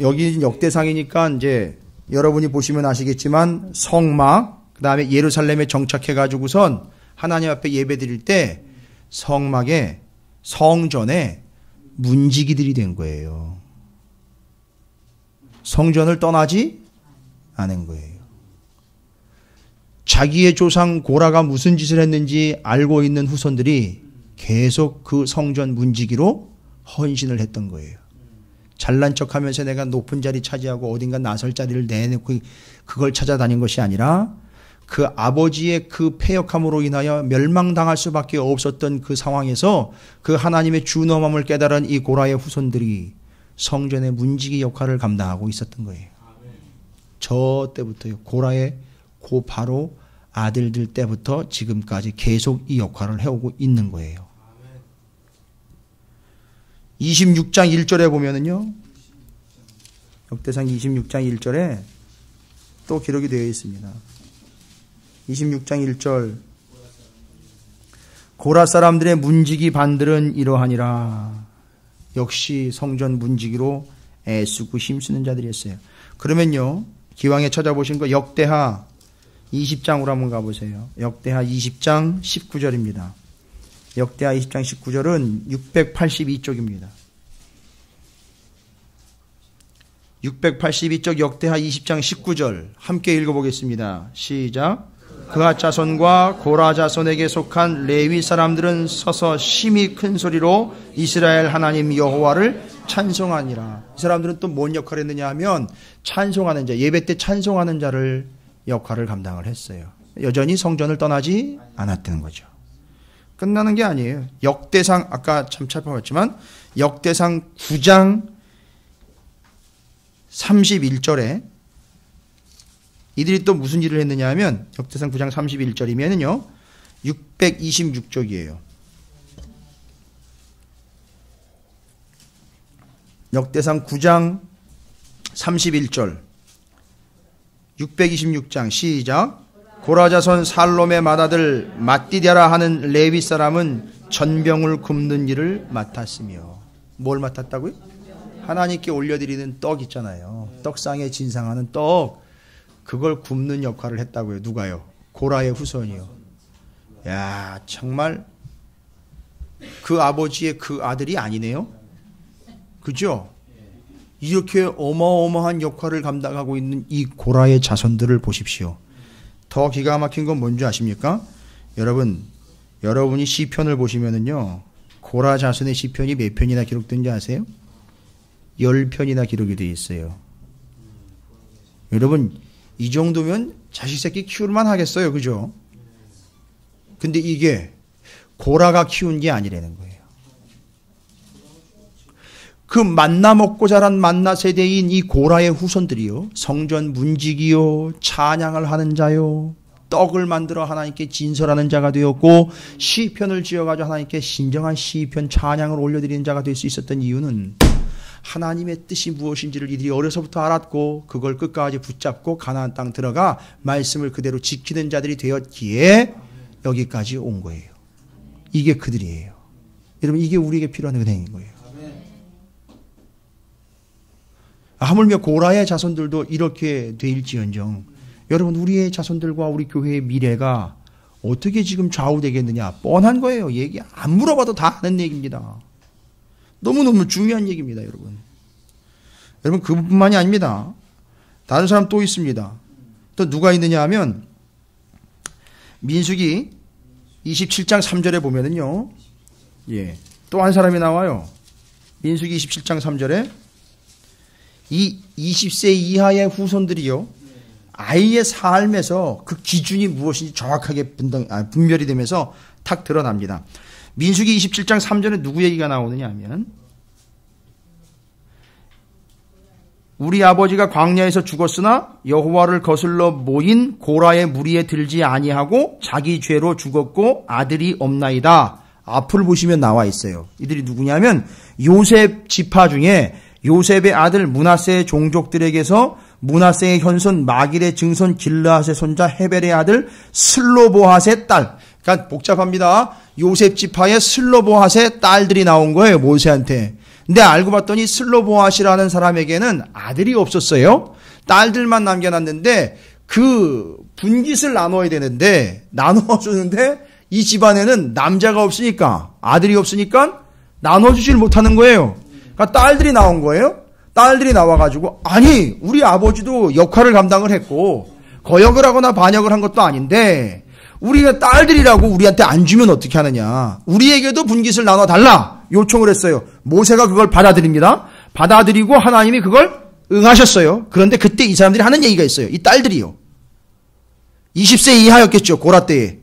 여기 역대상이니까 이제 여러분이 보시면 아시겠지만 성막, 그 다음에 예루살렘에 정착해가지고선 하나님 앞에 예배 드릴 때 성막에, 성전에 문지기들이 된 거예요. 성전을 떠나지 않은 거예요. 자기의 조상 고라가 무슨 짓을 했는지 알고 있는 후손들이 계속 그 성전 문지기로 헌신을 했던 거예요. 잘난 척하면서 내가 높은 자리 차지하고 어딘가 나설 자리를 내놓고 그걸 찾아다닌 것이 아니라 그 아버지의 그 패역함으로 인하여 멸망당할 수밖에 없었던 그 상황에서 그 하나님의 준엄함을 깨달은 이 고라의 후손들이 성전의 문지기 역할을 감당하고 있었던 거예요. 저 때부터요. 고라의 고 바로 아들들 때부터 지금까지 계속 이 역할을 해오고 있는 거예요. 26장 1절에 보면은요. 역대상 26장 1절에 또 기록이 되어 있습니다. 26장 1절 고라 사람들의 문지기 반들은 이러하니라. 역시 성전 문지기로 애쓰고 힘쓰는 자들이었어요. 그러면요. 기왕에 찾아보신 거 역대하 20장으로 한번 가보세요. 역대하 20장 19절입니다. 역대하 20장 19절은 682쪽입니다. 682쪽 역대하 20장 19절 함께 읽어보겠습니다. 시작. 그하 자손과 고라 자손에게 속한 레위 사람들은 서서 심히 큰 소리로 이스라엘 하나님 여호와를 찬송하니라. 이 사람들은 또 뭔 역할을 했느냐 하면 찬송하는 자, 예배 때 찬송하는 자를 역할을 감당을 했어요. 여전히 성전을 떠나지 않았다는 거죠. 끝나는 게 아니에요. 역대상 아까 참 살펴봤지만 역대상 9장 31절에 이들이 또 무슨 일을 했느냐 하면 역대상 9장 31절이면은요 626쪽이에요. 역대상 9장 31절 626장 시작. 고라자손 살롬의 맏아들 mat디디아라 하는 레위 사람은 전병을 굽는 일을 맡았으며. 뭘 맡았다고요? 하나님께 올려드리는 떡 있잖아요. 떡상에 진상하는 떡, 그걸 굽는 역할을 했다고요. 누가요? 고라의 후손이요. 야, 정말 그 아버지의 그 아들이 아니네요. 그죠? 이렇게 어마어마한 역할을 감당하고 있는 이 고라의 자손들을 보십시오. 더 기가 막힌 건 뭔지 아십니까? 여러분이 시편을 보시면은요, 고라 자손의 시편이 몇 편이나 기록된지 아세요? 10편이나 기록이 되어 있어요. 여러분, 이 정도면 자식 새끼 키울만 하겠어요. 그죠? 근데 이게 고라가 키운 게 아니라는 거예요. 그 만나 먹고 자란 만나 세대인 이 고라의 후손들이요, 성전 문지기요, 찬양을 하는 자요, 떡을 만들어 하나님께 진설하는 자가 되었고 시편을 지어가지고 하나님께 신정한 시편 찬양을 올려드리는 자가 될 수 있었던 이유는 하나님의 뜻이 무엇인지를 이들이 어려서부터 알았고 그걸 끝까지 붙잡고 가나안 땅 들어가 말씀을 그대로 지키는 자들이 되었기에 여기까지 온 거예요. 이게 그들이에요. 여러분, 이게 우리에게 필요한 은행인 거예요. 하물며 고라의 자손들도 이렇게 되일지언정 여러분, 우리의 자손들과 우리 교회의 미래가 어떻게 지금 좌우되겠느냐 뻔한 거예요. 얘기 안 물어봐도 다 아는 얘기입니다. 너무너무 중요한 얘기입니다. 여러분 그뿐만이 아닙니다. 다른 사람 또 있습니다. 또 누가 있느냐 하면 민수기 27장 3절에 보면은요, 또 한 사람이 나와요. 민수기 27장 3절에 이 20세 이하의 후손들이요, 아이의 삶에서 그 기준이 무엇인지 정확하게 분별이 되면서 탁 드러납니다. 민수기 27장 3절에 누구 얘기가 나오느냐 하면 우리 아버지가 광야에서 죽었으나 여호와를 거슬러 모인 고라의 무리에 들지 아니하고 자기 죄로 죽었고 아들이 없나이다. 앞을 보시면 나와 있어요. 이들이 누구냐면 요셉 지파 중에 요셉의 아들 므낫세의 종족들에게서 므낫세의 현손 마길의 증손 길르앗의 손자 헤벨의 아들 슬로보핫의 딸. 그러니까 복잡합니다. 요셉 지파의 슬로보핫의 딸들이 나온 거예요, 모세한테. 근데 알고 봤더니 슬로보핫이라는 사람에게는 아들이 없었어요. 딸들만 남겨놨는데 그 분깃을 나눠야 되는데 나눠주는데 이 집안에는 남자가 없으니까 아들이 없으니까 나눠주질 못하는 거예요. 그러니까 딸들이 나온 거예요. 딸들이 나와가지고 아니 우리 아버지도 역할을 감당을 했고 거역을 하거나 반역을 한 것도 아닌데 우리가 딸들이라고 우리한테 안 주면 어떻게 하느냐. 우리에게도 분깃을 나눠달라 요청을 했어요. 모세가 그걸 받아들입니다. 받아들이고 하나님이 그걸 응하셨어요. 그런데 그때 이 사람들이 하는 얘기가 있어요. 이 딸들이요. 20세 이하였겠죠. 고라 때에.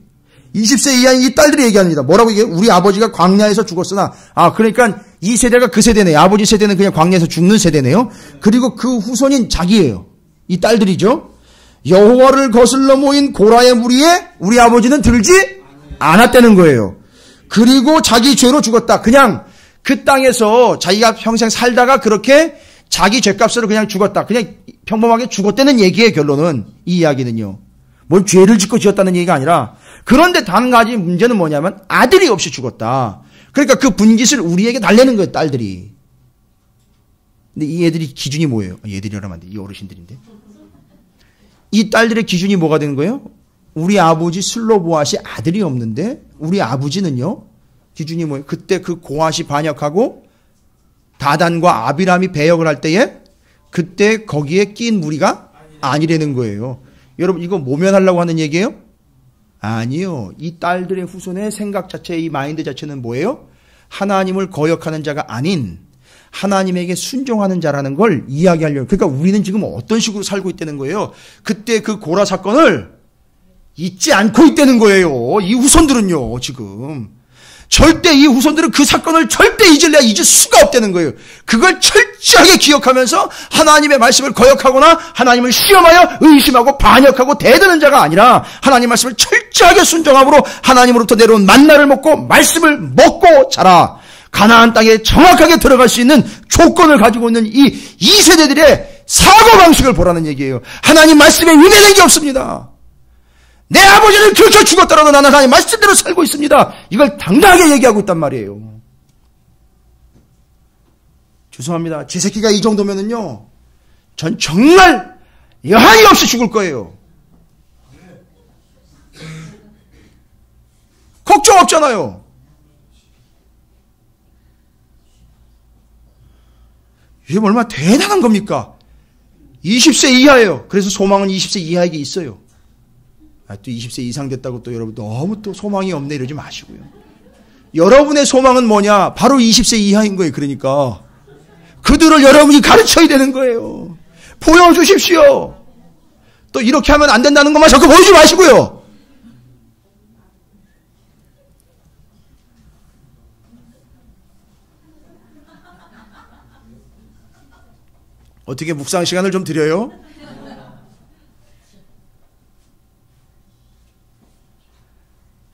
20세 이하인 이 딸들이 얘기합니다. 뭐라고 얘기해요? 우리 아버지가 광야에서 죽었으나 그러니까 이 세대가 그 세대네요. 아버지 세대는 그냥 광야에서 죽는 세대네요. 그리고 그 후손인 자기예요. 이 딸들이죠. 여호와를 거슬러 모인 고라의 무리에 우리 아버지는 들지 않았다는 거예요. 그리고 자기 죄로 죽었다. 그냥 그 땅에서 자기가 평생 살다가 그렇게 자기 죄값으로 그냥 죽었다. 그냥 평범하게 죽었다는 얘기예요. 결론은 이 이야기는요. 뭘 죄를 짓고 지었다는 얘기가 아니라 그런데 단 가지 문제는 뭐냐면 아들이 없이 죽었다. 그러니까 그 분깃을 우리에게 달래는 거예요. 딸들이. 근데 이 애들이 기준이 뭐예요? 얘들이라면 안 돼. 이 어르신들인데. 이 딸들의 기준이 뭐가 되는 거예요? 우리 아버지 슬로보핫이 아들이 없는데 우리 아버지는요. 기준이 뭐예요? 그때 그 고핫이 반역하고 다단과 아비람이 배역을 할 때에 그때 거기에 낀 무리가 아니라는 거예요. 여러분 이거 모면하려고 하는 얘기예요? 아니요. 이 딸들의 후손의 생각 자체, 이 마인드 자체는 뭐예요? 하나님을 거역하는 자가 아닌 하나님에게 순종하는 자라는 걸 이야기하려고. 그러니까 우리는 지금 어떤 식으로 살고 있다는 거예요? 그때 그 고라 사건을 잊지 않고 있다는 거예요. 이 후손들은요, 지금. 절대 이 후손들은 그 사건을 절대 잊을 수가 없다는 거예요. 그걸 철저하게 기억하면서 하나님의 말씀을 거역하거나 하나님을 시험하여 의심하고 반역하고 대드는 자가 아니라 하나님 말씀을 철저하게 순종함으로 하나님으로부터 내려온 만나를 먹고 말씀을 먹고 자라. 가나안 땅에 정확하게 들어갈 수 있는 조건을 가지고 있는 이 세대들의 사고방식을 보라는 얘기예요. 하나님 말씀에 위배된 게 없습니다. 내 아버지는 그렇게 죽었더라도 나는 하나님 말씀대로 살고 있습니다. 이걸 당당하게 얘기하고 있단 말이에요. 죄송합니다. 제 새끼가 이 정도면은요, 전 정말 여한이 없이 죽을 거예요. 걱정 없잖아요. 이게 얼마나 대단한 겁니까? 20세 이하예요. 그래서 소망은 20세 이하에게 있어요. 또 20세 이상 됐다고 또 여러분 너무 또 소망이 없네 이러지 마시고요. 여러분의 소망은 뭐냐? 바로 20세 이하인 거예요. 그러니까 그들을 여러분이 가르쳐야 되는 거예요. 보여주십시오. 또 이렇게 하면 안 된다는 것만 자꾸 보여주지 마시고요. 어떻게 묵상 시간을 좀 드려요?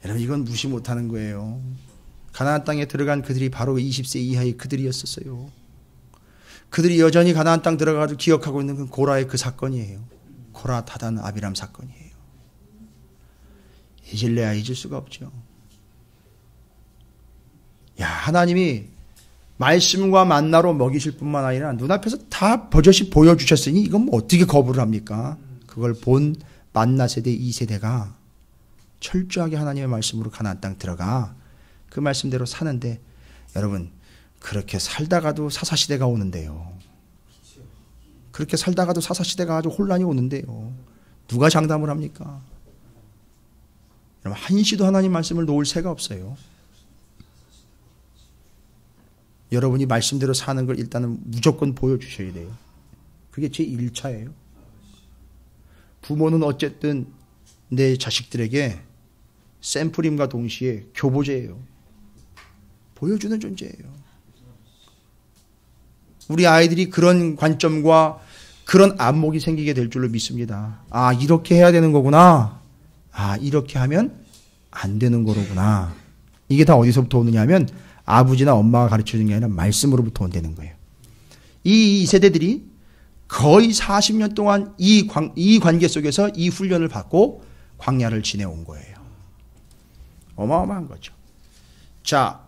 여러분 이건 무시 못하는 거예요. 가나안 땅에 들어간 그들이 바로 20세 이하의 그들이었었어요. 그들이 여전히 가나안 땅 들어가서 기억하고 있는 그 고라의 그 사건이에요. 고라, 다단, 아비람 사건이에요. 잊을래야 잊을 수가 없죠. 야, 하나님이 말씀과 만나로 먹이실 뿐만 아니라 눈앞에서 다 버젓이 보여주셨으니 이건 뭐 어떻게 거부를 합니까? 그걸 본 만나 세대 2세대가 철저하게 하나님의 말씀으로 가나안 땅 들어가 그 말씀대로 사는데 여러분 그렇게 살다가도 사사시대가 오는데요. 그렇게 살다가도 사사시대가 아주 혼란이 오는데요. 누가 장담을 합니까? 여러분 한시도 하나님 말씀을 놓을 새가 없어요. 여러분이 말씀대로 사는 걸 일단은 무조건 보여주셔야 돼요. 그게 제 1차예요. 부모는 어쨌든 내 자식들에게 샘플임과 동시에 교보제예요. 보여주는 존재예요. 우리 아이들이 그런 관점과 그런 안목이 생기게 될 줄로 믿습니다. 아, 이렇게 해야 되는 거구나. 아, 이렇게 하면 안 되는 거로구나. 이게 다 어디서부터 오느냐 하면 아버지나 엄마가 가르쳐주는 게 아니라 말씀으로부터 온다는 거예요. 이 세대들이 거의 40년 동안 이 관계 속에서 이 훈련을 받고 광야를 지내온 거예요. 어마어마한 거죠. 자,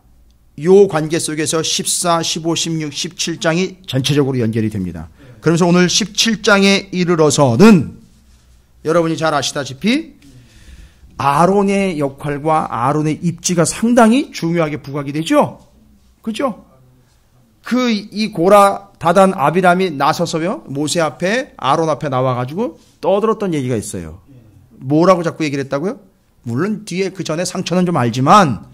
요 관계 속에서 14, 15, 16, 17장이 전체적으로 연결이 됩니다. 그러면서 오늘 17장에 이르러서는 여러분이 잘 아시다시피 아론의 역할과 아론의 입지가 상당히 중요하게 부각이 되죠. 그죠? 이 고라, 다단, 아비람이 나서서요, 모세 앞에, 아론 앞에 나와가지고 떠들었던 얘기가 있어요. 뭐라고 자꾸 얘기를 했다고요? 물론 뒤에 그 전에 상처는 좀 알지만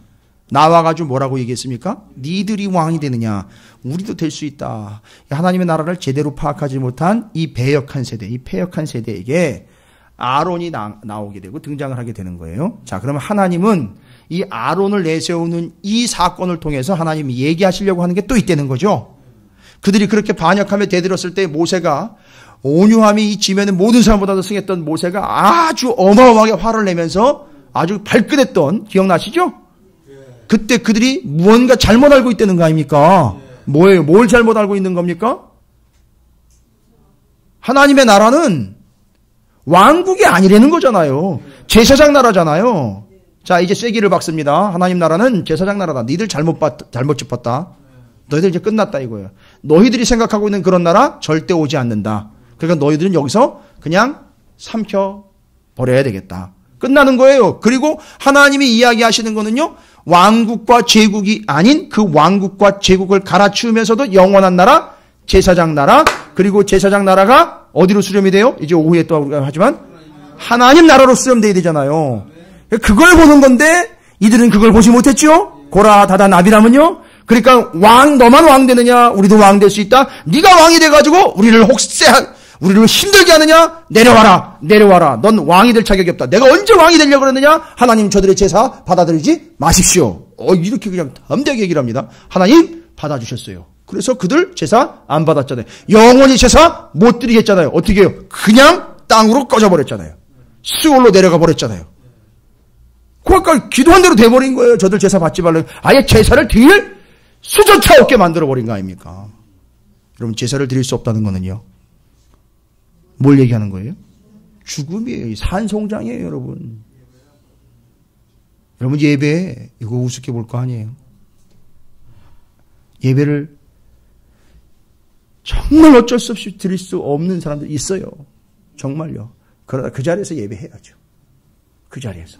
나와가지고 뭐라고 얘기했습니까? 니들이 왕이 되느냐? 우리도 될 수 있다. 하나님의 나라를 제대로 파악하지 못한 이 배역한 세대, 이 패역한 세대에게 아론이 나오게 되고 등장을 하게 되는 거예요. 자, 그러면 하나님은 이 아론을 내세우는 이 사건을 통해서 하나님이 얘기하시려고 하는 게 또 있다는 거죠. 그들이 그렇게 반역하며 대들었을 때 모세가 온유함이 이 지면의 모든 사람보다도 승했던 모세가 아주 어마어마하게 화를 내면서 아주 발끈했던 기억나시죠? 그때 그들이 무언가 잘못 알고 있다는 거 아닙니까? 뭐예요? 뭘 잘못 알고 있는 겁니까? 하나님의 나라는 왕국이 아니라는 거잖아요. 제사장 나라잖아요. 자, 이제 쐐기를 박습니다. 하나님 나라는 제사장 나라다. 니들 잘못 짚었다. 너희들 이제 끝났다 이거예요. 너희들이 생각하고 있는 그런 나라 절대 오지 않는다. 그러니까 너희들은 여기서 그냥 삼켜버려야 되겠다. 끝나는 거예요. 그리고 하나님이 이야기하시는 거는요, 왕국과 제국이 아닌 그 왕국과 제국을 갈아치우면서도 영원한 나라, 제사장 나라, 그리고 제사장 나라가 어디로 수렴이 돼요? 이제 오후에 또 하지만 하나님 나라로 수렴돼야 되잖아요. 그걸 보는 건데 이들은 그걸 보지 못했죠. 고라, 다단, 아비람은요. 그러니까 너만 왕 되느냐? 우리도 왕 될 수 있다. 네가 왕이 돼가지고 우리를 힘들게 하느냐? 내려와라. 넌 왕이 될 자격이 없다. 내가 언제 왕이 되려고 그랬느냐? 하나님 저들의 제사 받아들이지 마십시오. 이렇게 그냥 담대하게 얘기를 합니다. 하나님 받아주셨어요. 그래서 그들 제사 안 받았잖아요. 영원히 제사 못 드리겠잖아요. 어떻게 해요? 그냥 땅으로 꺼져버렸잖아요. 수올로 내려가 버렸잖아요. 그러니까 기도한 대로 돼버린 거예요. 저들 제사 받지 말라고. 아예 제사를 드릴 수조차 없게 만들어버린 거 아닙니까? 여러분, 제사를 드릴 수 없다는 거는요, 뭘 얘기하는 거예요? 죽음이에요. 산송장이에요, 여러분. 여러분, 예배, 이거 우습게 볼 거 아니에요? 예배를 정말 어쩔 수 없이 드릴 수 없는 사람들 있어요. 정말요. 그러다 그 자리에서 예배해야죠. 그 자리에서.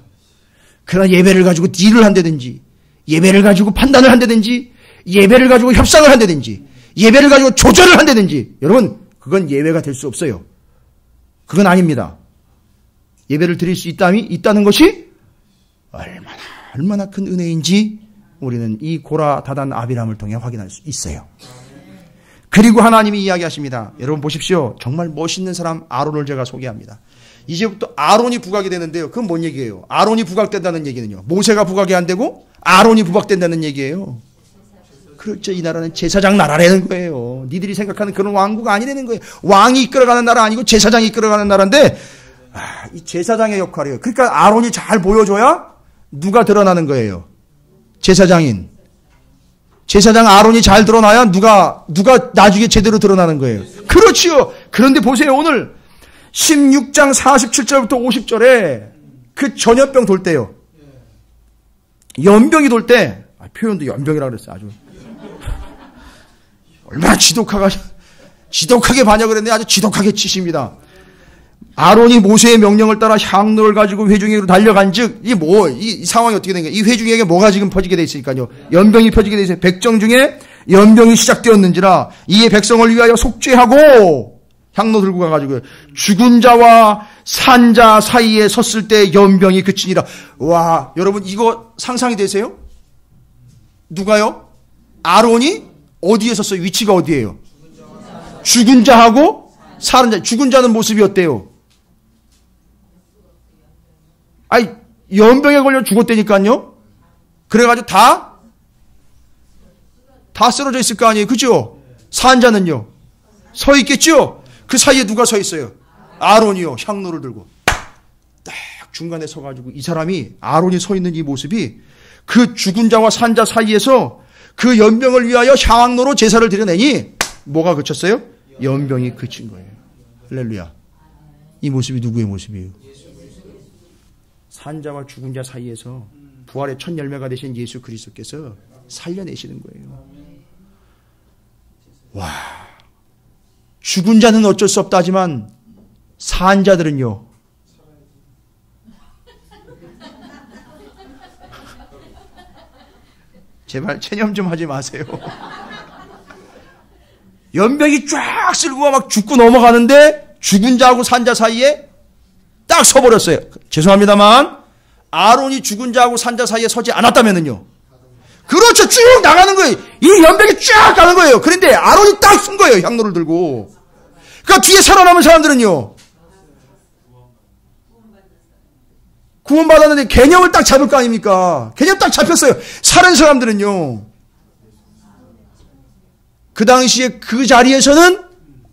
그러나 예배를 가지고 딜을 한다든지, 예배를 가지고 판단을 한다든지, 예배를 가지고 협상을 한다든지, 예배를 가지고 조절을 한다든지, 여러분, 그건 예배가 될 수 없어요. 그건 아닙니다. 예배를 드릴 수 있다는 것이 얼마나 큰 은혜인지 우리는 이 고라, 다단, 아비람을 통해 확인할 수 있어요. 그리고 하나님이 이야기하십니다. 여러분 보십시오. 정말 멋있는 사람 아론을 제가 소개합니다. 이제부터 아론이 부각이 되는데요. 그건 뭔 얘기예요? 아론이 부각된다는 얘기는요, 모세가 부각이 안 되고 아론이 부각된다는 얘기예요. 그렇죠. 이 나라는 제사장 나라라는 거예요. 니들이 생각하는 그런 왕국 아니라는 거예요. 왕이 이끌어가는 나라 아니고 제사장이 이끌어가는 나라인데, 이 제사장의 역할이에요. 그러니까 아론이 잘 보여줘야 누가 드러나는 거예요? 제사장 아론이 잘 드러나야 누가 나중에 제대로 드러나는 거예요. 그렇지요. 그런데 보세요. 오늘 16장 47절부터 50절에 그 전염병 돌 때요. 연병이 돌 때, 표현도 연병이라고 그랬어요. 아주. 얼마나 지독하게 반역을 했는데 아주 지독하게 치십니다. 아론이 모세의 명령을 따라 향로를 가지고 회중에게로 달려간 즉, 이 상황이 어떻게 된 거예요? 이 회중에게 뭐가 지금 퍼지게 돼 있으니까요. 연병이 퍼지게 돼 있어요. 백정 중에 연병이 시작되었는지라 이에 백성을 위하여 속죄하고 향로 들고 가가지고 죽은 자와 산 자 사이에 섰을 때 연병이 그치니라. 와, 여러분 이거 상상이 되세요? 누가요? 아론이 어디에 섰어요? 위치가 어디예요? 죽은 자하고 사는 자. 죽은 자는 모습이 어때요? 아이, 연병에 걸려 죽었다니까요? 그래가지고 다 쓰러져 있을 거 아니에요. 그죠? 산자는요? 서 있겠죠? 그 사이에 누가 서 있어요? 아론이요. 향로를 들고. 딱 중간에 서가지고 이 사람이, 아론이 서 있는 이 모습이 그 죽은 자와 산자 사이에서 그 연병을 위하여 향로로 제사를 드려내니 뭐가 그쳤어요? 연병이 그친 거예요. 할렐루야. 이 모습이 누구의 모습이에요? 산자와 죽은 자 사이에서 부활의 첫 열매가 되신 예수 그리스도께서 살려내시는 거예요. 와, 죽은 자는 어쩔 수 없다 하지만 산 자들은요, 제발 체념 좀 하지 마세요. 연병이 쫙 쓸고 막 죽고 넘어가는데 죽은 자하고 산자 사이에 딱 서버렸어요. 죄송합니다만 아론이 죽은 자하고 산자 사이에 서지 않았다면은요. 그렇죠. 쭉 나가는 거예요. 이 연병이 쫙 가는 거예요. 그런데 아론이 딱 쓴 거예요. 향로를 들고. 그러니까 뒤에 살아남은 사람들은요. 구원받았는데 개념을 딱 잡을 거 아닙니까? 개념 딱 잡혔어요. 살은 사람들은요. 그 당시에 그 자리에서는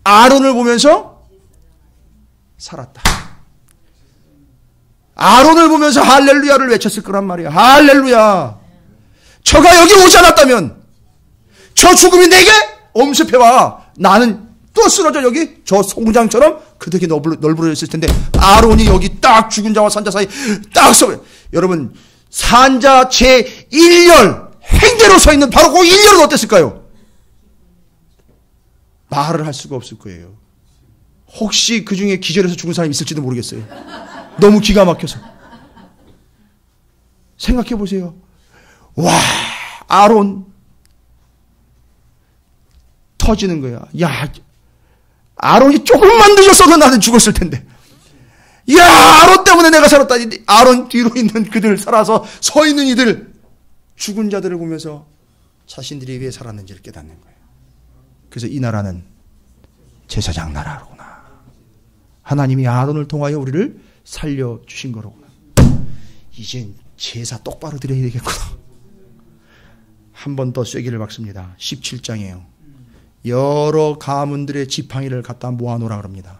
아론을 보면서 살았다. 아론을 보면서 할렐루야를 외쳤을 거란 말이야. 할렐루야. 저가 여기 오지 않았다면 저 죽음이 내게 엄습해와. 나는 또 쓰러져 여기 저 송장처럼 그렇게 널브러졌을 텐데 아론이 여기 딱 죽은 자와 산자 사이 딱 서. 여러분 산자 제1열 행대로 서 있는 바로 그 1열은 어땠을까요? 말을 할 수가 없을 거예요. 혹시 그 중에 기절해서 죽은 사람이 있을지도 모르겠어요. 너무 기가 막혀서. 생각해 보세요. 와, 아론 터지는 거야. 야, 아론이 조금만 늦었어도 나는 죽었을 텐데. 야, 아론 때문에 내가 살았다니. 아론 뒤로 있는 그들, 살아서 서 있는 이들, 죽은 자들을 보면서 자신들이 왜 살았는지를 깨닫는 거예요. 그래서 이 나라는 제사장 나라로구나. 하나님이 아론을 통하여 우리를 살려주신 거로구나. 이젠 제사 똑바로 드려야 되겠구나. 한 번 더 쐐기를 박습니다. 17장이에요. 여러 가문들의 지팡이를 갖다 모아놓으라 그럽니다.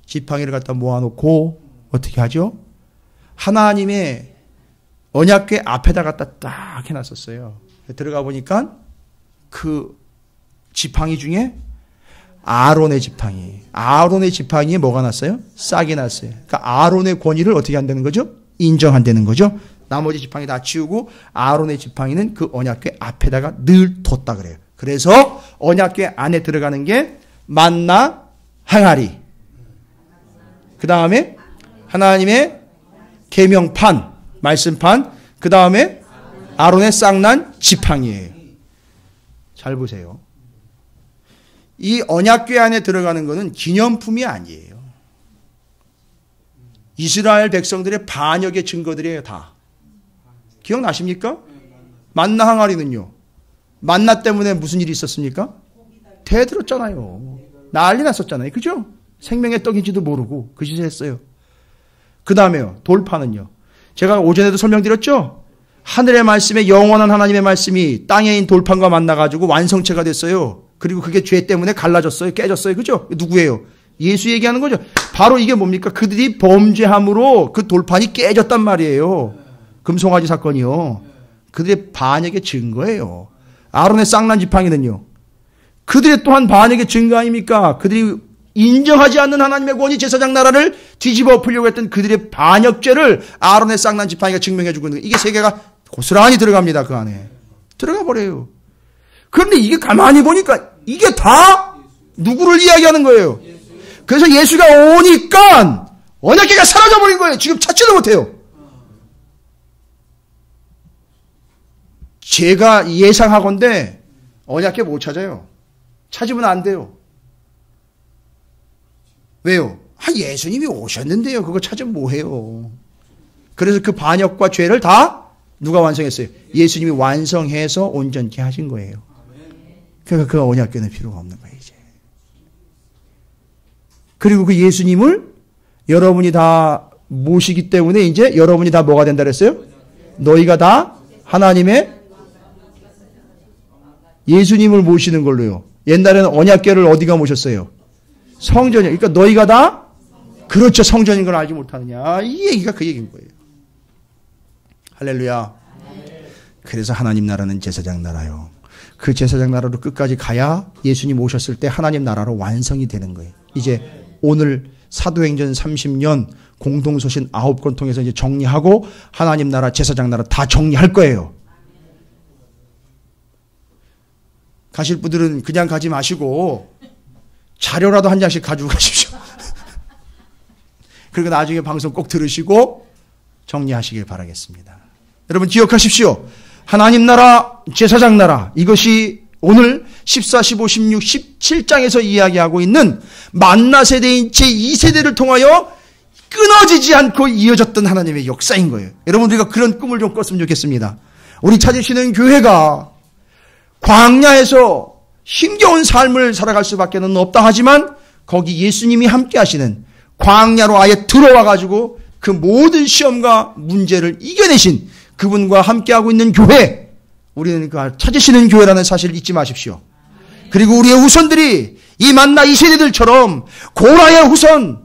지팡이를 갖다 모아놓고 어떻게 하죠? 하나님의 언약궤 앞에다 갖다 딱 해놨었어요. 들어가 보니까 그 지팡이 중에 아론의 지팡이에 뭐가 났어요? 싹이 났어요. 그러니까 아론의 권위를 어떻게 한다는 거죠? 인정한다는 거죠. 나머지 지팡이 다 치우고 아론의 지팡이는 그 언약궤 앞에다가 늘 뒀다 그래요. 그래서 언약궤 안에 들어가는 게 만나 항아리, 그 다음에 하나님의 계명판, 말씀판, 그 다음에 아론의 싹난 지팡이예요. 잘 보세요. 이 언약궤 안에 들어가는 것은 기념품이 아니에요. 이스라엘 백성들의 반역의 증거들이에요. 다. 기억나십니까? 만나 항아리는요. 만나 때문에 무슨 일이 있었습니까? 대들었잖아요. 난리 났었잖아요. 그죠? 생명의 떡인지도 모르고 그 짓을 했어요. 그 다음에요. 돌파는요. 제가 오전에도 설명드렸죠? 하늘의 말씀에 영원한 하나님의 말씀이 땅에 있는 돌판과 만나가지고 완성체가 됐어요. 그리고 그게 죄 때문에 갈라졌어요. 깨졌어요. 그죠? 누구예요? 예수 얘기하는 거죠. 바로 이게 뭡니까? 그들이 범죄함으로 그 돌판이 깨졌단 말이에요. 금송아지 사건이요. 그들의 반역의 증거예요. 아론의 쌍난 지팡이는요. 그들의 또한 반역의 증거 아닙니까? 그들이 인정하지 않는 하나님의 권위 제사장 나라를 뒤집어 엎으려고 했던 그들의 반역죄를 아론의 쌍난 지팡이가 증명해 주고 있는 거예요. 이게 세 개가 고스란히 들어갑니다. 그 안에. 들어가 버려요. 그런데 이게 가만히 보니까 이게 다 누구를 이야기하는 거예요. 그래서 예수가 오니까 언약궤가 사라져 버린 거예요. 지금 찾지도 못해요. 제가 예상하건대 언약궤 못 찾아요. 찾으면 안 돼요. 왜요? 예수님이 오셨는데요. 그거 찾으면 뭐해요. 그래서 그 반역과 죄를 다 누가 완성했어요? 예수님이 완성해서 온전케 하신 거예요. 그러니까 그 언약궤는 필요가 없는 거예요. 이제. 그리고 그 예수님을 여러분이 다 모시기 때문에 이제 여러분이 다 뭐가 된다 그랬어요? 너희가 다 하나님의 예수님을 모시는 걸로요. 옛날에는 언약궤를 어디가 모셨어요? 성전이요. 그러니까 너희가 다 그렇죠. 성전인 걸 알지 못하느냐. 이 얘기가 그 얘기인 거예요. 할렐루야. 그래서 하나님 나라는 제사장 나라요. 그 제사장 나라로 끝까지 가야 예수님 오셨을 때 하나님 나라로 완성이 되는 거예요. 이제 오늘 사도행전 30년 공동서신 9권 통해서 이제 정리하고 하나님 나라, 제사장 나라 다 정리할 거예요. 가실 분들은 그냥 가지 마시고 자료라도 한 장씩 가지고 가십시오. 그리고 나중에 방송 꼭 들으시고 정리하시길 바라겠습니다. 여러분 기억하십시오. 하나님 나라, 제사장 나라, 이것이 오늘 14, 15, 16, 17장에서 이야기하고 있는 만나 세대인 제2세대를 통하여 끊어지지 않고 이어졌던 하나님의 역사인 거예요. 여러분 우리가 그런 꿈을 좀 꿨으면 좋겠습니다. 우리 찾으시는 교회가 광야에서 힘겨운 삶을 살아갈 수밖에 없다 하지만 거기 예수님이 함께 하시는 광야로 아예 들어와 가지고 그 모든 시험과 문제를 이겨내신 그분과 함께하고 있는 교회, 우리는 그 찾으시는 교회라는 사실을 잊지 마십시오. 그리고 우리의 후손들이 이 만나 이 세대들처럼 고라의 후손,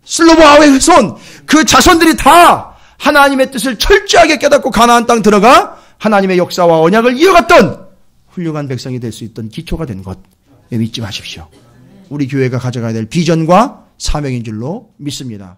슬로보아의 후손, 그 자손들이 다 하나님의 뜻을 철저하게 깨닫고 가나안 땅 들어가 하나님의 역사와 언약을 이어갔던 훌륭한 백성이 될 수 있던 기초가 된 것 잊지 마십시오. 우리 교회가 가져가야 될 비전과 사명인 줄로 믿습니다.